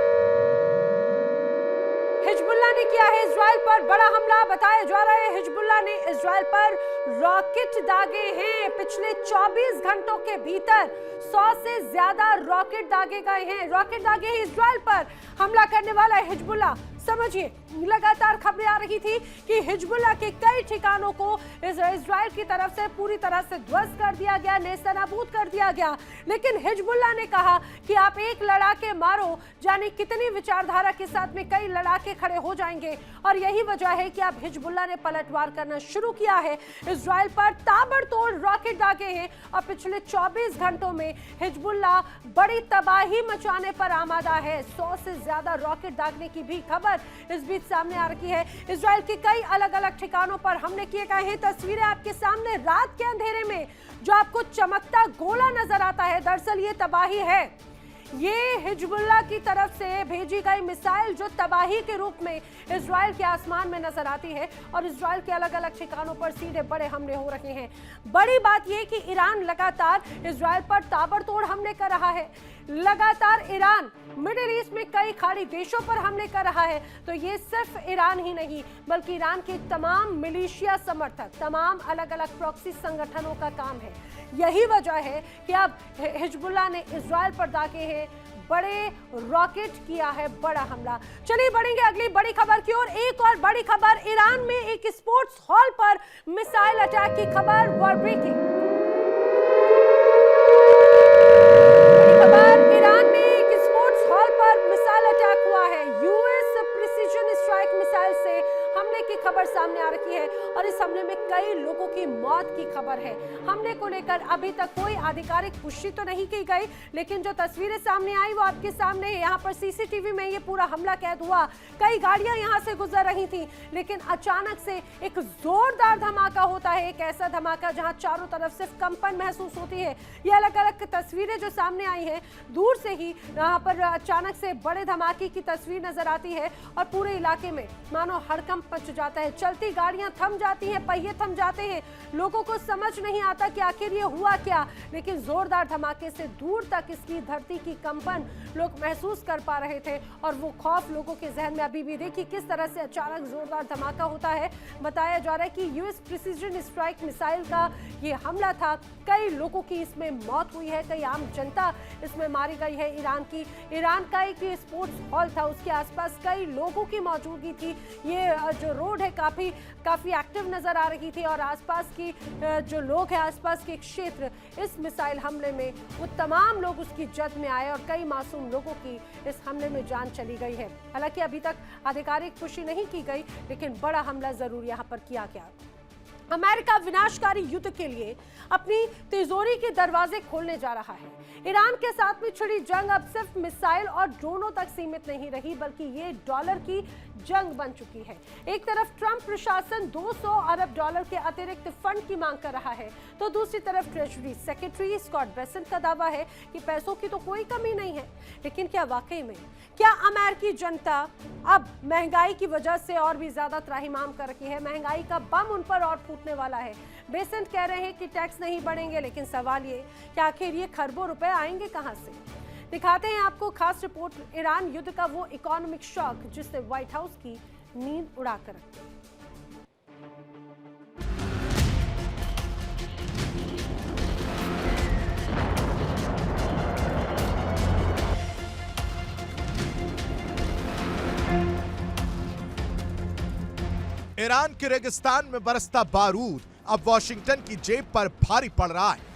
हिजबुल्लाह ने किया है इजराइल पर बड़ा हमला। बताया जा रहा है हिजबुल्लाह ने इजराइल पर रॉकेट दागे हैं। पिछले 24 घंटों के भीतर 100 से ज्यादा रॉकेट दागे गए हैं। रॉकेट दागे हैं इजराइल पर। हमला करने वाला है हिजबुल्लाह। समझिए, लगातार खबरें आ रही थी कि हिजबुल्लाह के कई ठिकानों को इजराइल की तरफ से पूरी तरह से ध्वस्त कर दिया गया, नेस्तनाबूद कर दिया गया। लेकिन हिजबुल्लाह ने कहा कि आप एक लड़ाके मारो, जाने कितनी विचारधारा के साथ में कई लड़ाके खड़े हो जाएंगे। और यही वजह है कि अब हिजबुल्लाह ने पलटवार करना शुरू किया है। इजराइल पर ताबड़तोड़ रॉकेट दागे हैं और पिछले 24 घंटों में हिजबुल्लाह बड़ी तबाही मचाने पर आमादा है। 100 से ज्यादा रॉकेट दागने की भी खबर इस बीच सामने आ रही है। इजराइल के कई अलग अलग ठिकानों पर हमले किए गए हैं। तस्वीरें आपके सामने रात के अंधेरे में जो आपको चमकता गोला नजर आता है, दरअसल ये तबाही है। ये हिजबुल्लाह की तरफ से भेजी गई मिसाइल जो तबाही के रूप में इजराइल के आसमान में नजर आती है और इजराइल के अलग अलग ठिकानों पर सीधे बड़े हमले हो रहे हैं। बड़ी बात यह कि ईरान लगातार इजराइल पर ताबड़तोड़ हमले कर रहा है। लगातार ईरान मिडिल ईस्ट में कई खाड़ी देशों पर हमले कर रहा है। तो ये सिर्फ ईरान ही नहीं बल्कि ईरान के तमाम मिलिशिया समर्थक, तमाम अलग अलग प्रॉक्सी संगठनों का काम है। यही वजह है कि अब हिजबुल्लाह ने इजराइल पर दागे हैं बड़े रॉकेट, किया है बड़ा हमला। चलिए बढ़ेंगे अगली बड़ी खबर की ओर। एक और बड़ी खबर, ईरान में एक स्पोर्ट्स हॉल पर मिसाइल अटैक की खबर। वॉर ब्रेकिंग खबर, ईरान में एक स्पोर्ट्स हॉल पर मिसाइल अटैक हुआ है। यूएस प्रिसीजन स्ट्राइक मिसाइल से हमले की खबर सामने आ रही है और इस हमले में कई लोगों की मौत की खबर है। हमले को लेकर अभी तक कोई आधिकारिक पुष्टि तो नहीं की गई, लेकिन जो तस्वीरें सामने आई वो आपके सामने है। यहाँ पर सीसीटीवी में ये पूरा हमला कैद हुआ। कई गाड़ियां यहाँ से गुजर रही थी, लेकिन अचानक से एक जोरदार धमाका होता है। एक ऐसा धमाका जहाँ चारों तरफ सिर्फ कंपन महसूस होती है। ये अलग अलग तस्वीरें जो सामने आई है, दूर से ही यहाँ पर अचानक से बड़े धमाके की तस्वीर नजर आती है और पूरे इलाके में मानो हड़कंप मच जाता है। चलती गाड़ियां थम जाती हैं, पहिए थम जाते हैं। लोगों को समझ नहीं आता कि आखिर ये हुआ क्या, लेकिन जोरदार धमाके से दूर तक इसकी धरती की कंपन लोग महसूस कर पा रहे थे और वो खौफ लोगों के जहन में अभी भी। देखिए किस तरह से अचानक जोरदार धमाका होता है। बताया जा रहा है कि यूएस प्रिसीजन स्ट्राइक मिसाइल का ये हमला था। कई लोगों की इसमें मौत हुई है, कई आम जनता इसमें मारी गई है। ईरान का एक स्पोर्ट्स हॉल था, उसके आसपास कई लोगों की मौजूदगी थी। ये जो रोड है काफी एक्टिव नजर आ रही थी और आसपास की जो लोग हैं, आसपास के क्षेत्र, इस मिसाइल हमले में वो तमाम लोग उसकी जद में आए और कई मासूम लोगों की इस हमले में जान चली गई है। हालांकि अभी तक आधिकारिक पुष्टि नहीं की गई, लेकिन बड़ा हमला जरूर यहाँ पर किया गया। अमेरिका विनाशकारी युद्ध के लिए अपनी तिजोरी के दरवाजे खोलने जा रहा है। ईरान के साथ में छिड़ी जंग अब सिर्फ मिसाइल और ड्रोनों तक सीमित नहीं रही, बल्कि ये डॉलर की जंग बन चुकी है। एक तरफ ट्रंप प्रशासन 200 अरब डॉलर के अतिरिक्त फंड की मांग कर रहा है, तो दूसरी तरफ ट्रेजरी सेक्रेटरी स्कॉट बेसेंट का दावा है कि पैसों की तो कोई कमी नहीं है। लेकिन क्या वाकई में अमेरिकी जनता अब महंगाई की वजह से और भी ज्यादा त्राहिमाम कर रही है? महंगाई का बम उन पर और फूटने वाला है। बेसेंट कह रहे हैं कि टैक्स नहीं बढ़ेंगे, लेकिन सवाल ये कि आखिर ये खरबों रुपए आएंगे कहां से? दिखाते हैं आपको खास रिपोर्ट, ईरान युद्ध का वो इकोनॉमिक शॉक जिससे व्हाइट हाउस की नींद उड़ाकर रख दी। ईरान के रेगिस्तान में बरसता बारूद अब वॉशिंगटन की जेब पर भारी पड़ रहा है।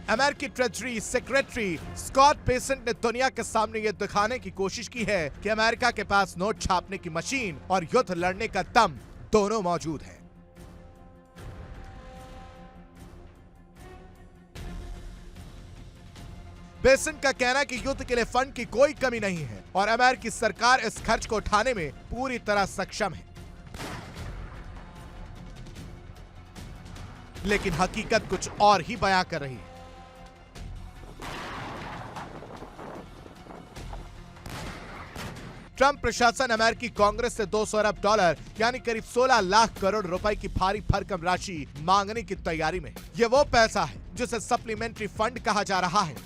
अमेरिकी ट्रेजरी सेक्रेटरी स्कॉट बेसेंट ने दुनिया के सामने यह दिखाने की कोशिश की है कि अमेरिका के पास नोट छापने की मशीन और युद्ध लड़ने का दम दोनों मौजूद है। बेसेंट का कहना है कि युद्ध के लिए फंड की कोई कमी नहीं है और अमेरिकी सरकार इस खर्च को उठाने में पूरी तरह सक्षम है। लेकिन हकीकत कुछ और ही बयां कर रही है। ट्रंप प्रशासन अमेरिकी कांग्रेस से 200 अरब डॉलर यानी करीब 16 लाख करोड़ रुपए की भारी भरकम राशि मांगने की तैयारी में है। ये वो पैसा है जिसे सप्लीमेंट्री फंड कहा जा रहा है।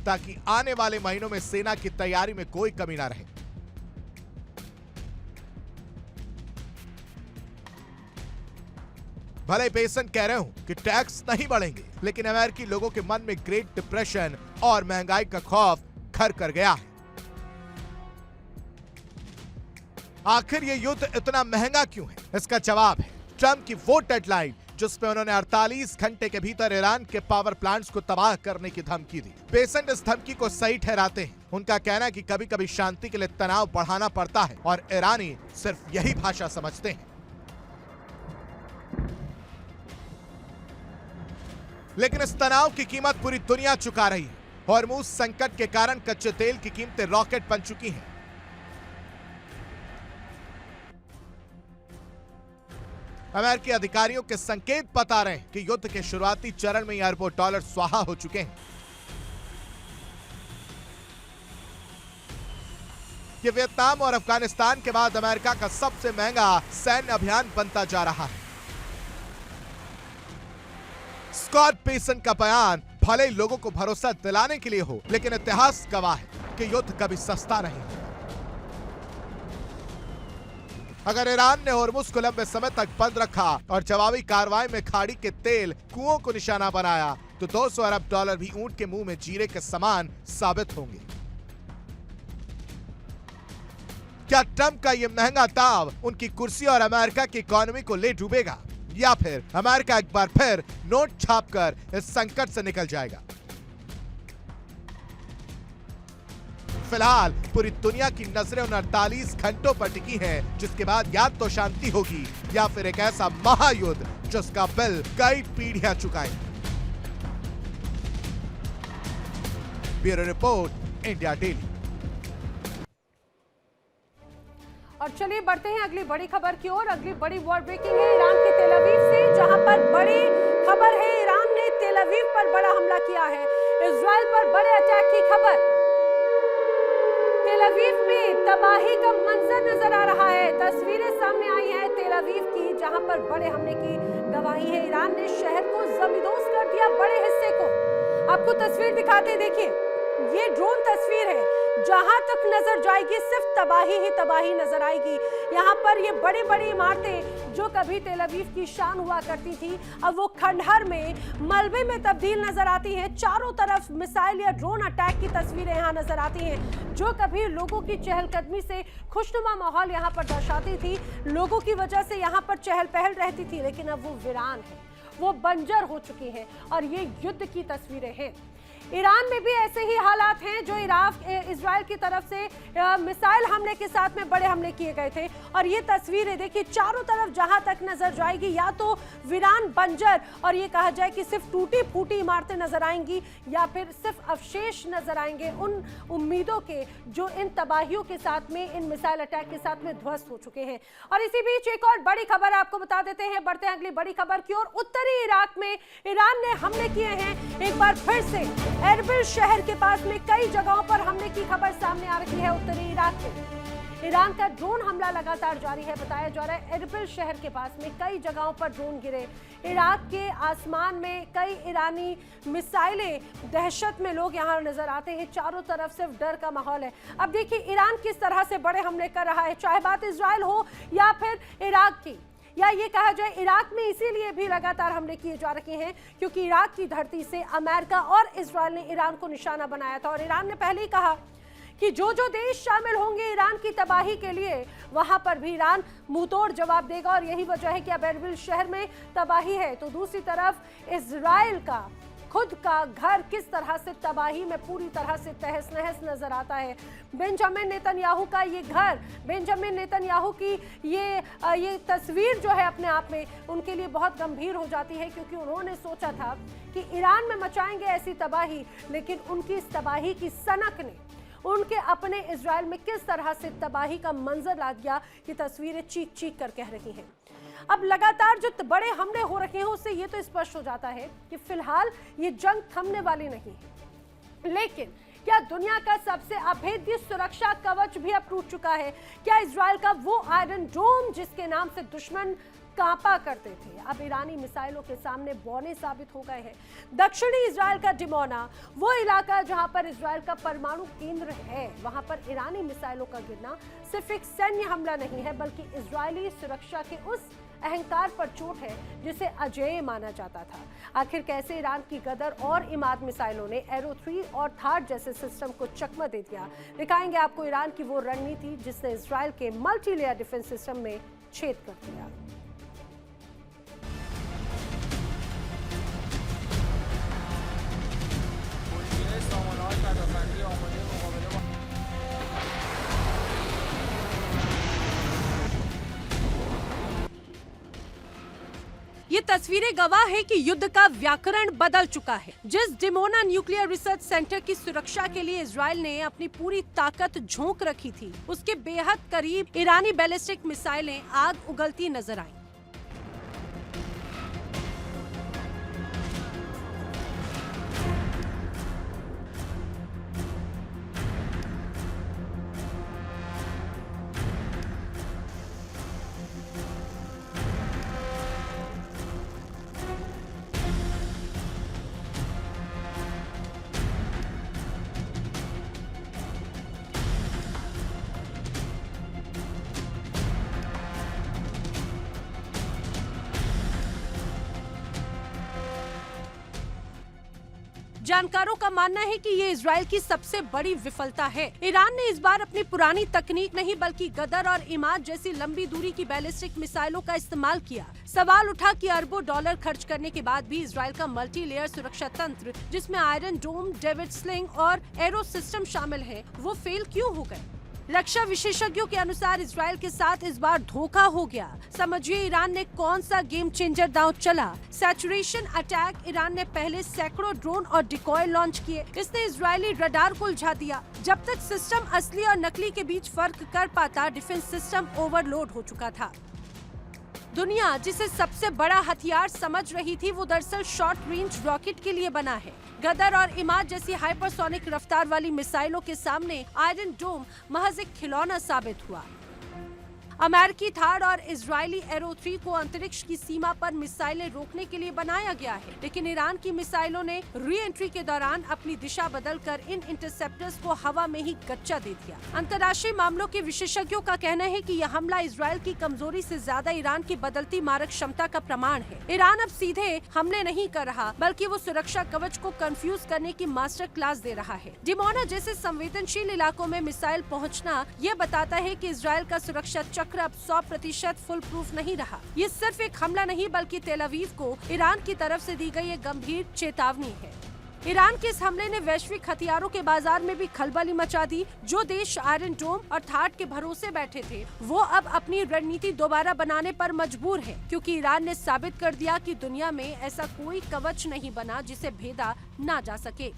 ताकि आने वाले महीनों में सेना की तैयारी में कोई कमी ना रहे। भले बेसेंट कह रहे हो कि टैक्स नहीं बढ़ेंगे, लेकिन अमेरिकी लोगों के मन में ग्रेट डिप्रेशन और महंगाई का खौफ घर कर गया है। आखिर ये युद्ध इतना महंगा क्यों है? इसका जवाब है ट्रंप की वो डेडलाइन जिसमें उन्होंने 48 घंटे के भीतर ईरान के पावर प्लांट्स को तबाह करने की धमकी दी। बेसेंट इस धमकी को सही ठहराते हैं। उनका कहना है कि कभी कभी शांति के लिए तनाव बढ़ाना पड़ता है और ईरानी सिर्फ यही भाषा समझते हैं। लेकिन इस तनाव की कीमत पूरी दुनिया चुका रही है। हॉर्मूज संकट के कारण कच्चे तेल की कीमतें रॉकेट बन चुकी हैं। अमेरिकी अधिकारियों के संकेत बता रहे हैं कि युद्ध के शुरुआती चरण में अरबों डॉलर स्वाहा हो चुके हैं। ये वियतनाम और अफगानिस्तान के बाद अमेरिका का सबसे महंगा सैन्य अभियान बनता जा रहा है। स्कॉट बेसेंट का बयान भले ही लोगों को भरोसा दिलाने के लिए हो, लेकिन इतिहास गवाह है कि युद्ध कभी सस्ता नहीं है। अगर ईरान ने हॉर्मुज को लंबे समय तक बंद रखा और जवाबी कार्रवाई में खाड़ी के तेल कुओं को निशाना बनाया, तो 200 अरब डॉलर भी ऊंट के मुंह में जीरे के समान साबित होंगे। क्या ट्रंप का यह महंगा दाव उनकी कुर्सी और अमेरिका की इकोनॉमी को ले डूबेगा, या फिर अमेरिका एक बार फिर नोट छापकर इस संकट से निकल जाएगा? फिलहाल पूरी दुनिया की नजरें उन 48 घंटों पर टिकी हैं, जिसके बाद या तो शांति होगी या फिर एक ऐसा महायुद्ध जिसका बिल कई पीढ़ियां चुकाएंगे। Bureau report, India daily. और चलिए बढ़ते हैं अगली बड़ी खबर की ओर। अगली बड़ी वॉर ब्रेकिंग है ईरान के तेल अवीव से, जहां पर बड़ी खबर है ईरान ने तेल अवीव पर बड़ा हमला किया है। इजराइल पर बड़े अटैक की खबर। तेल अवीव में तबाही का मंजर नजर आ रहा है। तस्वीरें सामने आई हैं तेल अवीव की, जहां पर बड़े हमले की गवाही है। ईरान ने शहर को जमींदोज कर दिया, बड़े हिस्से को। आपको तस्वीर दिखाते, देखिए ये ड्रोन तस्वीर है। जहां तक नजर जाएगी सिर्फ तबाही ही तबाही नजर आएगी। यहाँ पर ये बड़ी बड़ी इमारतें जो कभी तेल अवीव की शान हुआ करती थी, अब वो खंडहर में, मलबे में तब्दील नजर आती हैं। चारों तरफ मिसाइल या ड्रोन अटैक की तस्वीरें यहाँ नजर आती हैं, जो कभी लोगों की चहलकदमी से खुशनुमा माहौल यहाँ पर दर्शाती थी। लोगों की वजह से यहाँ पर चहल पहल रहती थी, लेकिन अब वो वीरान है, वो बंजर हो चुकी है। और ये युद्ध की तस्वीरें हैं। ईरान में भी ऐसे ही हालात हैं, जो इजराइल की तरफ से मिसाइल हमले के साथ में बड़े हमले किए गए थे। और ये तस्वीरें देखिए, चारों तरफ जहां तक नजर जाएगी या तो वीरान, बंजर, और ये कहा जाए कि सिर्फ टूटी फूटी इमारतें नजर आएंगी, या फिर सिर्फ अवशेष नजर आएंगे उन उम्मीदों के जो इन तबाहियों के साथ में, इन मिसाइल अटैक के साथ में ध्वस्त हो चुके हैं। और इसी बीच एक और बड़ी खबर आपको बता देते हैं। बढ़ते हैं अगली बड़ी खबर की ओर। उत्तरी इराक में ईरान ने हमले किए हैं एक बार फिर से। एरबिल शहर के पास में कई जगहों पर हमले की खबर सामने आ रही है। उत्तरी इराक में ईरान का ड्रोन हमला लगातार जारी है। बताया जा रहा है एरबिल शहर के पास में कई जगहों पर ड्रोन गिरे। इराक के आसमान में कई ईरानी मिसाइलें, दहशत में लोग यहां नजर आते हैं। चारों तरफ सिर्फ डर का माहौल है। अब देखिए ईरान किस तरह से बड़े हमले कर रहा है, चाहे बात इजराइल हो या फिर इराक की, या ये कहा जाए इराक में इसीलिए भी लगातार हमले किए जा रहे हैं क्योंकि इराक की धरती से अमेरिका और इजराइल ने ईरान को निशाना बनाया था। और ईरान ने पहले ही कहा कि जो जो देश शामिल होंगे ईरान की तबाही के लिए, वहां पर भी ईरान मुंहतोड़ जवाब देगा। और यही वजह है कि अब एरबिल शहर में तबाही है, तो दूसरी तरफ इजराइल का खुद का घर किस तरह से तबाही में पूरी तरह से तहस नहस नजर आता है। बेंजामिन नेतन्याहू का ये घर, बेंजामिन नेतन्याहू की ये तस्वीर जो है अपने आप में उनके लिए बहुत गंभीर हो जाती है, क्योंकि उन्होंने सोचा था कि ईरान में मचाएंगे ऐसी तबाही, लेकिन उनकी इस तबाही की सनक ने उनके अपने इजराइल में किस तरह से तबाही का मंजर ला दिया, ये तस्वीरें चीख चीख कर कह रही हैं। अब लगातार जो बड़े हमले हो रखे हैं उससे ये तो स्पष्ट हो जाता है कि फिलहाल ये जंग थमने वाली नहीं है। लेकिन क्या दुनिया का सबसे अभेद्य सुरक्षा कवच भी अब टूट चुका है? क्या इजराइल का वो आयरन डोम जिसके नाम से दुश्मन कांपा करते थे, अब ईरानी मिसाइलों के सामने बौने साबित हो गए हैं। दक्षिणी इजराइल का डिमोना, वो इलाका जहां पर इजराइल का परमाणु केंद्र है, वहां पर ईरानी मिसाइलों का गिरना सिर्फ एक सैन्य हमला नहीं है, बल्कि इजरायली सुरक्षा के उस अहंकार पर चोट है जिसे अजेय माना जाता था। आखिर कैसे ईरान की गदर और इमाद मिसाइलों ने एरो 3 और थार्ड जैसे सिस्टम को चकमा दे दिया, दिखाएंगे आपको ईरान की वो रणनीति जिसने इजराइल के मल्टी लेयर डिफेंस सिस्टम में छेद कर दिया। ये तस्वीरें गवाह है कि युद्ध का व्याकरण बदल चुका है। जिस डिमोना न्यूक्लियर रिसर्च सेंटर की सुरक्षा के लिए इजराइल ने अपनी पूरी ताकत झोंक रखी थी, उसके बेहद करीब ईरानी बैलिस्टिक मिसाइलें आग उगलती नजर आईं। जानकारों का मानना है कि ये इजराइल की सबसे बड़ी विफलता है। ईरान ने इस बार अपनी पुरानी तकनीक नहीं बल्कि गदर और इमाद जैसी लंबी दूरी की बैलिस्टिक मिसाइलों का इस्तेमाल किया। सवाल उठा कि अरबों डॉलर खर्च करने के बाद भी इजराइल का मल्टी लेयर सुरक्षा तंत्र, जिसमें आयरन डोम, डेविड स्लिंग और एरो सिस्टम शामिल है, वो फेल क्यों हो गए। रक्षा विशेषज्ञों के अनुसार इजराइल के साथ इस बार धोखा हो गया। समझिए ईरान ने कौन सा गेम चेंजर दांव चला। सैचुरेशन अटैक, ईरान ने पहले सैकड़ों ड्रोन और डिकॉय लॉन्च किए। इसने इजरायली रडार को उलझा दिया। जब तक सिस्टम असली और नकली के बीच फर्क कर पाता, डिफेंस सिस्टम ओवरलोड हो चुका था। दुनिया जिसे सबसे बड़ा हथियार समझ रही थी, वो दरअसल शॉर्ट रेंज रॉकेट के लिए बना है। गदर और इमाद जैसी हाइपरसोनिक रफ्तार वाली मिसाइलों के सामने आयरन डोम महज एक खिलौना साबित हुआ। अमेरिकी थार्ड और इजरायली एरो 3 को अंतरिक्ष की सीमा पर मिसाइलें रोकने के लिए बनाया गया है, लेकिन ईरान की मिसाइलों ने री एंट्री के दौरान अपनी दिशा बदलकर इन इंटरसेप्टर्स को हवा में ही गच्चा दे दिया। अंतर्राष्ट्रीय मामलों के विशेषज्ञों का कहना है कि यह हमला इजराइल की कमजोरी से ज्यादा ईरान की बदलती मारक क्षमता का प्रमाण है। ईरान अब सीधे हमले नहीं कर रहा, बल्कि वो सुरक्षा कवच को कंफ्यूज करने की मास्टर क्लास दे रहा है। डिमोना जैसे संवेदनशील इलाकों में मिसाइल पहुँचना ये बताता है कि इजराइल का सुरक्षा चक्र अब 100% फुल प्रूफ नहीं रहा। ये सिर्फ एक हमला नहीं, बल्कि तेल अवीव को ईरान की तरफ से दी गई एक गंभीर चेतावनी है। ईरान के इस हमले ने वैश्विक हथियारों के बाजार में भी खलबली मचा दी। जो देश आयरन डोम और थार्ड के भरोसे बैठे थे, वो अब अपनी रणनीति दोबारा बनाने पर मजबूर है, क्योंकि ईरान ने साबित कर दिया कि दुनिया में ऐसा कोई कवच नहीं बना जिसे भेदा ना जा सके।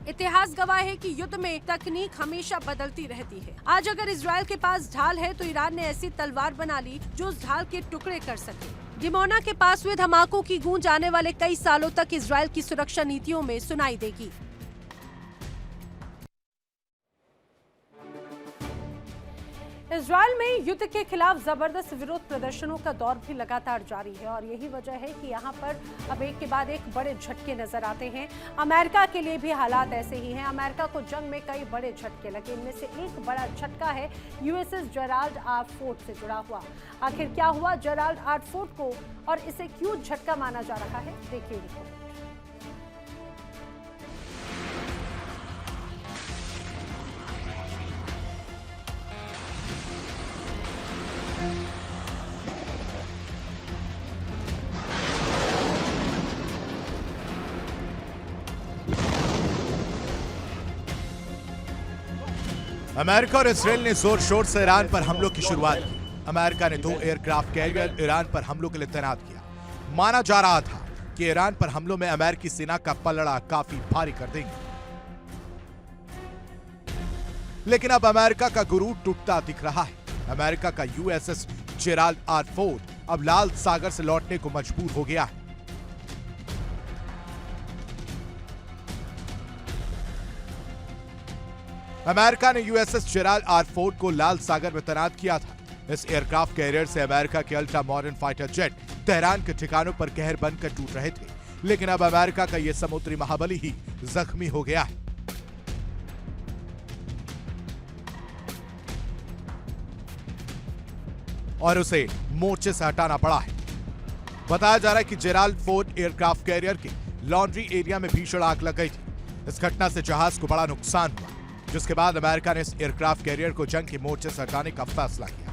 इतिहास गवाह है कि युद्ध में तकनीक हमेशा बदलती रहती है। आज अगर इजराइल के पास ढाल है, तो ईरान ने ऐसी तलवार बना ली जो उस ढाल के टुकड़े कर सके। डिमोना के पास हुए धमाकों की गूंज आने वाले कई सालों तक इजराइल की सुरक्षा नीतियों में सुनाई देगी। इजराइल में युद्ध के खिलाफ जबरदस्त विरोध प्रदर्शनों का दौर भी लगातार जारी है और यही वजह है कि यहाँ पर अब एक के बाद एक बड़े झटके नजर आते हैं। अमेरिका के लिए भी हालात ऐसे ही हैं। अमेरिका को जंग में कई बड़े झटके लगे। इनमें से एक बड़ा झटका है यूएसएस जेराल्ड आर फोर्ड से जुड़ा हुआ। आखिर क्या हुआ जेराल्ड आर फोर्ड को और इसे क्यों झटका माना जा रहा है, देखिए रिपोर्ट। अमेरिका और इसराइल ने जोर शोर से ईरान पर हमलों की शुरुआत की। अमेरिका ने 2 एयरक्राफ्ट कैरियर ईरान पर हमलों के लिए तैनात किया। माना जा रहा था कि ईरान पर हमलों में अमेरिकी सेना का पलड़ा काफी भारी कर देंगे, लेकिन अब अमेरिका का गुरूर टूटता दिख रहा है। अमेरिका का यूएसएस जेराल्ड आर फोर्ड अब लाल सागर से लौटने को मजबूर हो गया है। अमेरिका ने यूएसएस जेराल्ड आर फोर्ड को लाल सागर में तैनात किया था। इस एयरक्राफ्ट कैरियर से अमेरिका के ultra modern fighter jet Tehran के ठिकानों पर कहर बनकर टूट रहे थे, लेकिन अब अमेरिका का यह समुद्री महाबली ही जख्मी हो गया है। और उसे मोर्चे से हटाना पड़ा है। बताया जा रहा है कि जेराल्ड फोर्ड एयरक्राफ्ट कैरियर के लॉन्ड्री एरिया में भीषण आग लग गई थी। इस घटना से जहाज को बड़ा नुकसान हुआ, जिसके बाद अमेरिका ने इस एयरक्राफ्ट कैरियर को जंग के मोर्चे से हटाने का फैसला किया।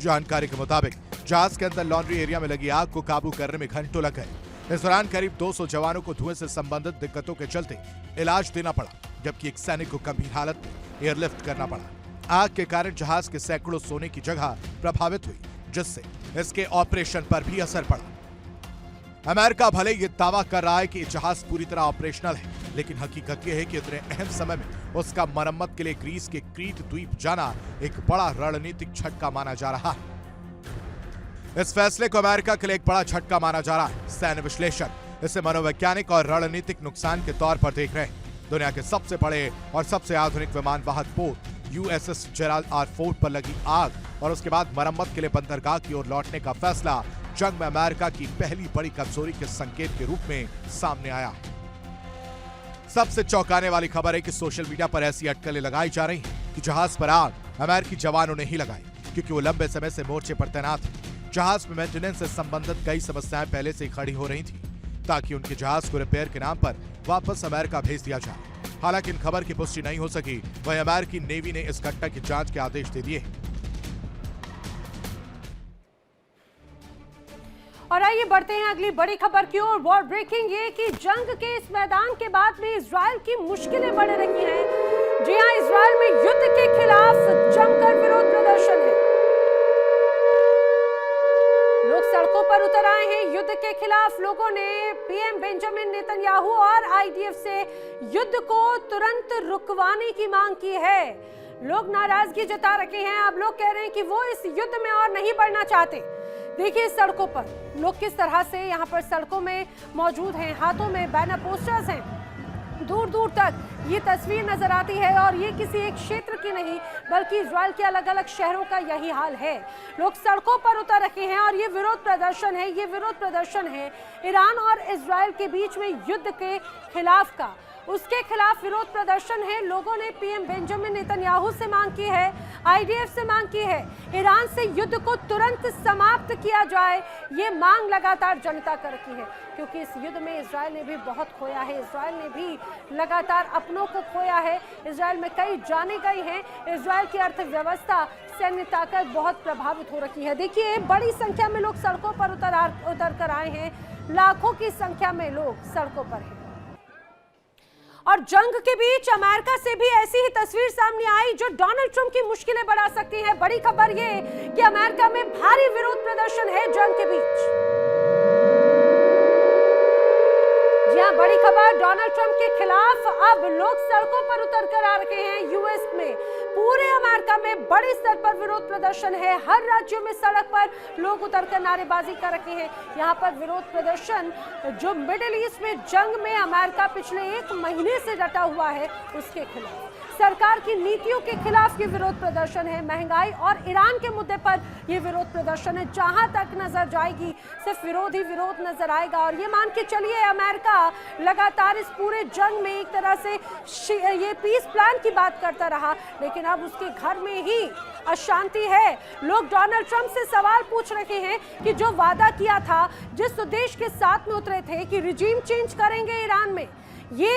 जानकारी के मुताबिक जहाज के अंदर लॉन्ड्री एरिया में लगी आग को काबू करने में घंटों लग गए। इस दौरान करीब 200 जवानों को धुएं से संबंधित दिक्कतों के चलते इलाज देना पड़ा, जबकि एक सैनिक को गंभीर हालत में एयरलिफ्ट करना पड़ा। आग के कारण जहाज के सैकड़ों सोने की जगह प्रभावित हुई, जिससे इसके ऑपरेशन पर भी असर पड़ा। अमेरिका भले ये दावा कर रहा है कि जहाज पूरी तरह ऑपरेशनल है, लेकिन हकीकत यह है कि इतने अहम समय में उसका मरम्मत के लिए ग्रीस के क्रीट द्वीप जाना एक बड़ा रणनीतिक झटका माना जा रहा है। इस फैसले को अमेरिका के लिए एक बड़ा झटका माना जा रहा है। सैन्य विश्लेषक इसे मनोवैज्ञानिक और रणनीतिक नुकसान के तौर पर देख रहे हैं। दुनिया के सबसे बड़े और सबसे आधुनिक विमान वाहक पोत यूएसएस जेराल्ड आर फोर्ड पर लगी आग और उसके बाद मरम्मत के लिए बंदरगाह की ओर लौटने का फैसला जंग में अमेरिका की पहली बड़ी कमजोरी के संकेत के रूप में सामने आया। सबसे चौंकाने वाली खबर है कि सोशल मीडिया पर ऐसी अटकलें लगाई जा रही हैं कि जहाज पर आग अमेरिकी जवानों ने ही लगाई, क्योंकि वो लंबे समय से मोर्चे पर तैनात थे। जहाज में मेंटेनेंस से संबंधित कई समस्याएं पहले से ही खड़ी हो रही थी, ताकि उनके जहाज को रिपेयर के नाम पर वापस अमेरिका भेज दिया जाए। हालांकि इन खबर की पुष्टि नहीं हो सकी। वहीं अमेरिकी नेवी ने इस घटना की जांच के आदेश दे दिए। और आइए बढ़ते हैं अगली बड़ी खबर की ओर। वॉर ब्रेकिंग ये कि जंग के इस मैदान के बाद में इजराइल की मुश्किलें बढ़ रही हैं। जी हां, इजराइल में युद्ध के खिलाफ जमकर विरोध प्रदर्शन है। लोग सड़कों पर उतर आए हैं। युद्ध के खिलाफ लोगों ने पीएम बेंजामिन नेतन्याहू और आईडीएफ से युद्ध को तुरंत रुकवाने की मांग की है। लोग नाराजगी जता रखे हैं। अब लोग कह रहे हैं कि वो इस युद्ध में और नहीं बढ़ना चाहते। देखिए सड़कों पर लोग किस तरह से यहाँ पर सड़कों में मौजूद हैं, हाथों में बैनर पोस्टर्स हैं। दूर दूर तक ये तस्वीर नजर आती है और ये किसी एक क्षेत्र की नहीं बल्कि इजराइल के अलग अलग शहरों का यही हाल है। लोग सड़कों पर उतर रखे हैं और ये विरोध प्रदर्शन है। ये विरोध प्रदर्शन है ईरान और इजराइल के बीच में युद्ध के खिलाफ का। उसके खिलाफ विरोध प्रदर्शन है। लोगों ने पीएम बेंजामिन नेतन्याहू से मांग की है, आईडीएफ से मांग की है, ईरान से युद्ध को तुरंत समाप्त किया जाए। ये मांग लगातार जनता कर रखी है, क्योंकि इस युद्ध में इजराइल ने भी बहुत खोया है। इजराइल ने भी लगातार अपनों को खोया है। इजराइल में कई जाने गई हैं। इजराइल की अर्थव्यवस्था, सैन्य ताकत बहुत प्रभावित हो रखी है। देखिए बड़ी संख्या में लोग सड़कों पर उतर कर आए हैं। लाखों की संख्या में लोग सड़कों पर हैं। और जंग के बीच अमेरिका से भी ऐसी ही तस्वीर सामने आई जो डोनाल्ड ट्रंप की मुश्किलें बढ़ा सकती है। बड़ी खबर ये कि अमेरिका में भारी विरोध प्रदर्शन है जंग के बीच। जी हां, बड़ी खबर, डोनाल्ड ट्रंप के खिलाफ अब लोग सड़कों पर उतर कर आ रहे हैं। यूएस में, पूरे अमेरिका में बड़े स्तर पर विरोध प्रदर्शन है। हर राज्यों में सड़क पर लोग उतरकर नारेबाजी कर रहे हैं। यहाँ पर विरोध प्रदर्शन जो मिडिल ईस्ट में जंग में अमेरिका पिछले 1 महीने से डटा हुआ है उसके खिलाफ, सरकार की नीतियों के खिलाफ ये विरोध प्रदर्शन है। महंगाई और ईरान के मुद्दे पर ये विरोध प्रदर्शन है। जहां तक नजर जाएगी सिर्फ विरोध ही विरोध नजर आएगा। और ये मान के चलिए अमेरिका लगातार इस पूरे जंग में एक तरह से ये पीस प्लान की बात करता रहा, लेकिन अब उसके घर में ही अशांति है। लोग डोनाल्ड ट्रंप से सवाल पूछ रहे हैं कि जो वादा किया था, जिस उद्देश्य के साथ में उतरे थे कि रिजीम चेंज करेंगे ईरान में, ये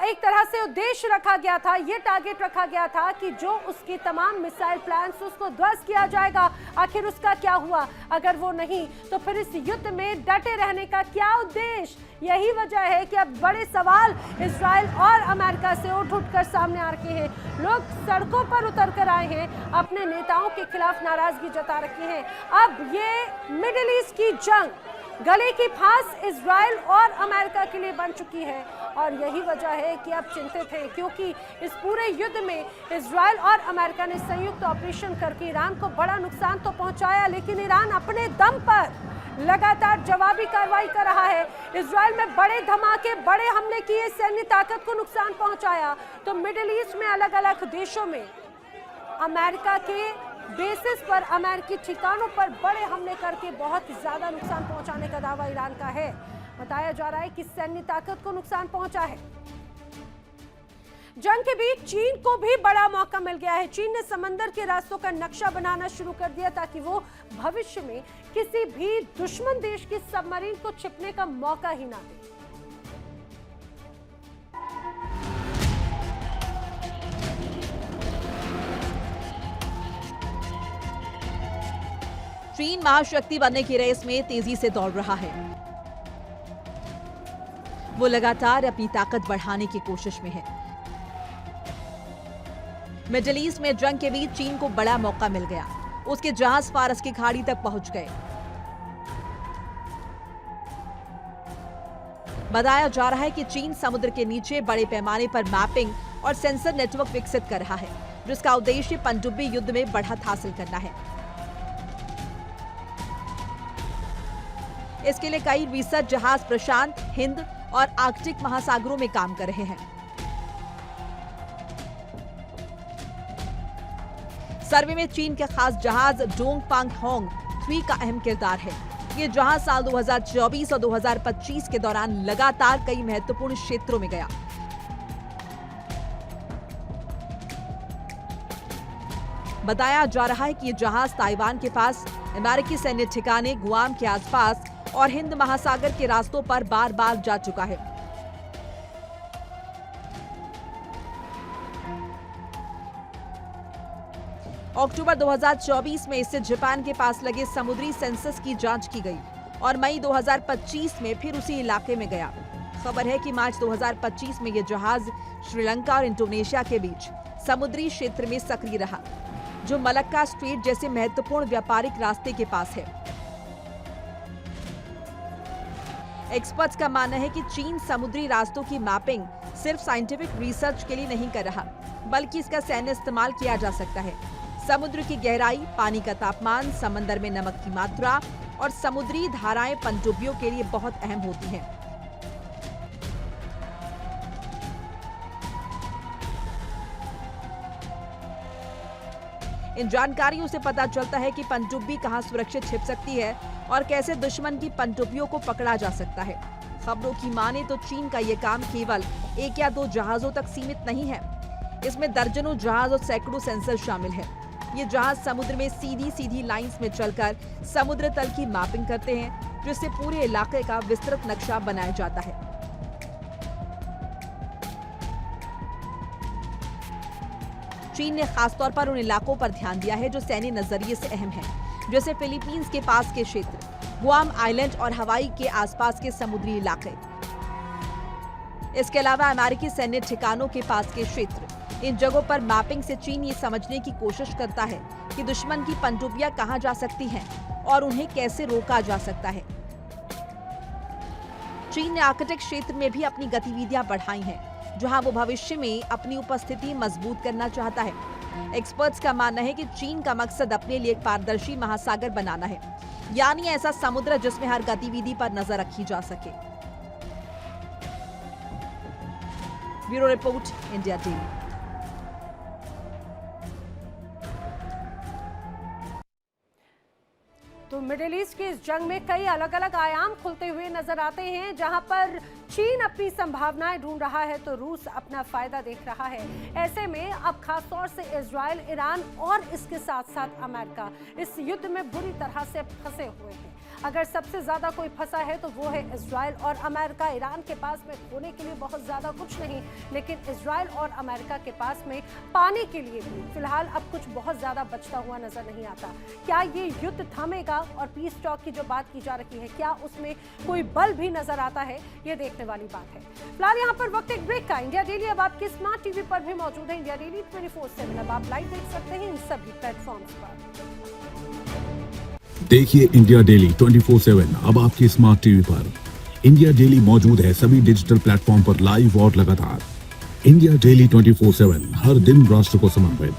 एक तरह से उद्देश्य रखा गया था, ये टारगेट रखा गया था कि जो उसकी तमाम मिसाइल प्लान्स उसको ध्वस्त किया जाएगा। आखिर उसका क्या हुआ? अगर वो नहीं तो फिर इस युद्ध में डटे रहने का क्या उद्देश्य? यही वजह है कि अब बड़े सवाल इजराइल और अमेरिका से उठ कर सामने आ रहे हैं। लोग सड़कों पर उतर कर आए हैं, अपने नेताओं के खिलाफ नाराजगी जता रखी है। अब ये मिडिल ईस्ट की जंग गले की फांस इजराइल और अमेरिका के लिए बन चुकी है और यही वजह है कि अब चिंतित हैं, क्योंकि इस पूरे युद्ध में इजराइल और अमेरिका ने संयुक्त ऑपरेशन करके ईरान को बड़ा नुकसान तो पहुंचाया, लेकिन ईरान अपने दम पर लगातार जवाबी कार्रवाई कर रहा है। इजराइल में बड़े धमाके, बड़े हमले किए, सैन्य ताकत को नुकसान पहुंचाया। तो मिडिल ईस्ट में अलग अलग देशों में अमेरिका के बेसिस पर, अमेरिकी ठिकानों पर बड़े हमले करके बहुत ज्यादा नुकसान पहुंचाने का दावा ईरान का है। बताया जा रहा है कि सैन्य ताकत को नुकसान पहुंचा है। जंग के बीच चीन को भी बड़ा मौका मिल गया है। चीन ने समंदर के रास्तों का नक्शा बनाना शुरू कर दिया ताकि वो भविष्य में किसी भी दुश्मन देश की सबमरीन को छिपने का मौका ही ना दे। चीन महाशक्ति बनने की रेस में तेजी से दौड़ रहा है। वो लगातार अपनी ताकत बढ़ाने की कोशिश में है। मिडिल ईस्ट में जंग के बीच चीन को बड़ा मौका मिल गया। उसके जहाज फारस की खाड़ी तक पहुंच गए। बताया जा रहा है कि चीन समुद्र के नीचे बड़े पैमाने पर मैपिंग और सेंसर नेटवर्क विकसित कर रहा है, जिसका उद्देश्य पनडुब्बी युद्ध में बढ़त हासिल करना है। इसके लिए कई रिसर्च जहाज प्रशांत, हिंद और आर्कटिक महासागरों में काम कर रहे हैं। सर्वे में चीन के खास जहाज डोंगपांग होंग 3 का अहम किरदार है। ये जहाज साल 2024 और 2025 के दौरान लगातार कई महत्वपूर्ण क्षेत्रों में गया। बताया जा रहा है कि ये जहाज ताइवान के पास, अमेरिकी सैन्य ठिकाने गुआम के आसपास और हिंद महासागर के रास्तों पर बार बार जा चुका है। अक्टूबर 2024 में इससे जापान के पास लगे समुद्री सेंसस की जांच की गई और मई 2025 में फिर उसी इलाके में गया। खबर है कि मार्च 2025 में यह जहाज श्रीलंका और इंडोनेशिया के बीच समुद्री क्षेत्र में सक्रिय रहा, जो मलक्का स्ट्रेट जैसे महत्वपूर्ण व्यापारिक रास्ते के पास है। एक्सपर्ट्स का मानना है कि चीन समुद्री रास्तों की मैपिंग सिर्फ साइंटिफिक रिसर्च के लिए नहीं कर रहा, बल्कि इसका सैन्य इस्तेमाल किया जा सकता है। समुद्र की गहराई, पानी का तापमान, समंदर में नमक की मात्रा और समुद्री धाराएं पनडुब्बियों के लिए बहुत अहम होती हैं। इन जानकारियों से पता चलता है कि पनडुब्बी कहां सुरक्षित छिप सकती है और कैसे दुश्मन की पनडुब्बियों को पकड़ा जा सकता है। खबरों की माने तो चीन का ये काम केवल 1 या 2 जहाजों तक सीमित नहीं है। इसमें दर्जनों जहाज और सैकड़ों सेंसर शामिल है। ये जहाज समुद्र में सीधी लाइंस में चलकर समुद्र तल की मैपिंग करते हैं, जिससे पूरे इलाके का विस्तृत नक्शा बनाया जाता है। चीन ने खासतौर पर उन इलाकों पर ध्यान दिया है जो सैन्य नजरिए से अहम हैं, जैसे फिलीपींस के पास के क्षेत्र, गुआम आइलैंड और हवाई के आसपास के समुद्री इलाके। इसके अलावा अमेरिकी सैन्य ठिकानों के पास के क्षेत्र। इन जगहों पर मैपिंग से चीन ये समझने की कोशिश करता है कि दुश्मन की पनडुब्बियां कहां जा सकती हैं और उन्हें कैसे रोका जा सकता है। चीन ने आर्कटिक क्षेत्र में भी अपनी गतिविधियां बढ़ाई हैं, जहां वो भविष्य में अपनी उपस्थिति मजबूत करना चाहता है। एक्सपर्ट्स का मानना है कि चीन का मकसद अपने लिए एक पारदर्शी महासागर बनाना है, यानी ऐसा समुद्र जिसमें हर गतिविधि पर नजर रखी जा सके। Bureau report, India TV. तो मिडिल ईस्ट की इस जंग में कई अलग अलग आयाम खुलते हुए नजर आते हैं, जहां पर चीन अपनी संभावनाएं ढूंढ रहा है तो रूस अपना फायदा देख रहा है। ऐसे में अब खासतौर से इजराइल, ईरान और इसके साथ साथ अमेरिका इस युद्ध में बुरी तरह से फंसे हुए हैं। अगर सबसे ज्यादा कोई फंसा है तो वो है इजराइल और अमेरिका। ईरान के पास में खोने के लिए बहुत ज्यादा कुछ नहीं, लेकिन इजराइल और अमेरिका के पास में पाने के लिए भी फिलहाल अब कुछ बहुत ज्यादा बचता हुआ नजर नहीं आता। क्या ये युद्ध थमेगा और पीस टॉक की जो बात की जा रही है, क्या उसमें कोई बल भी नजर आता है, ये देखने वाली बात है। फिलहाल यहाँ पर वक्त एक ब्रेक का। इंडिया डेली अब आपके स्मार्ट टीवी पर भी मौजूद है। इंडिया डेली 24/7 अब आप लाइव देख सकते हैं इन सभी प्लेटफॉर्म्स पर। देखिए इंडिया डेली 24/7 अब आपकी स्मार्ट टीवी पर। इंडिया डेली मौजूद है सभी डिजिटल प्लेटफॉर्म पर लाइव और लगातार। इंडिया डेली 24/7 हर दिन राष्ट्र को समर्पित।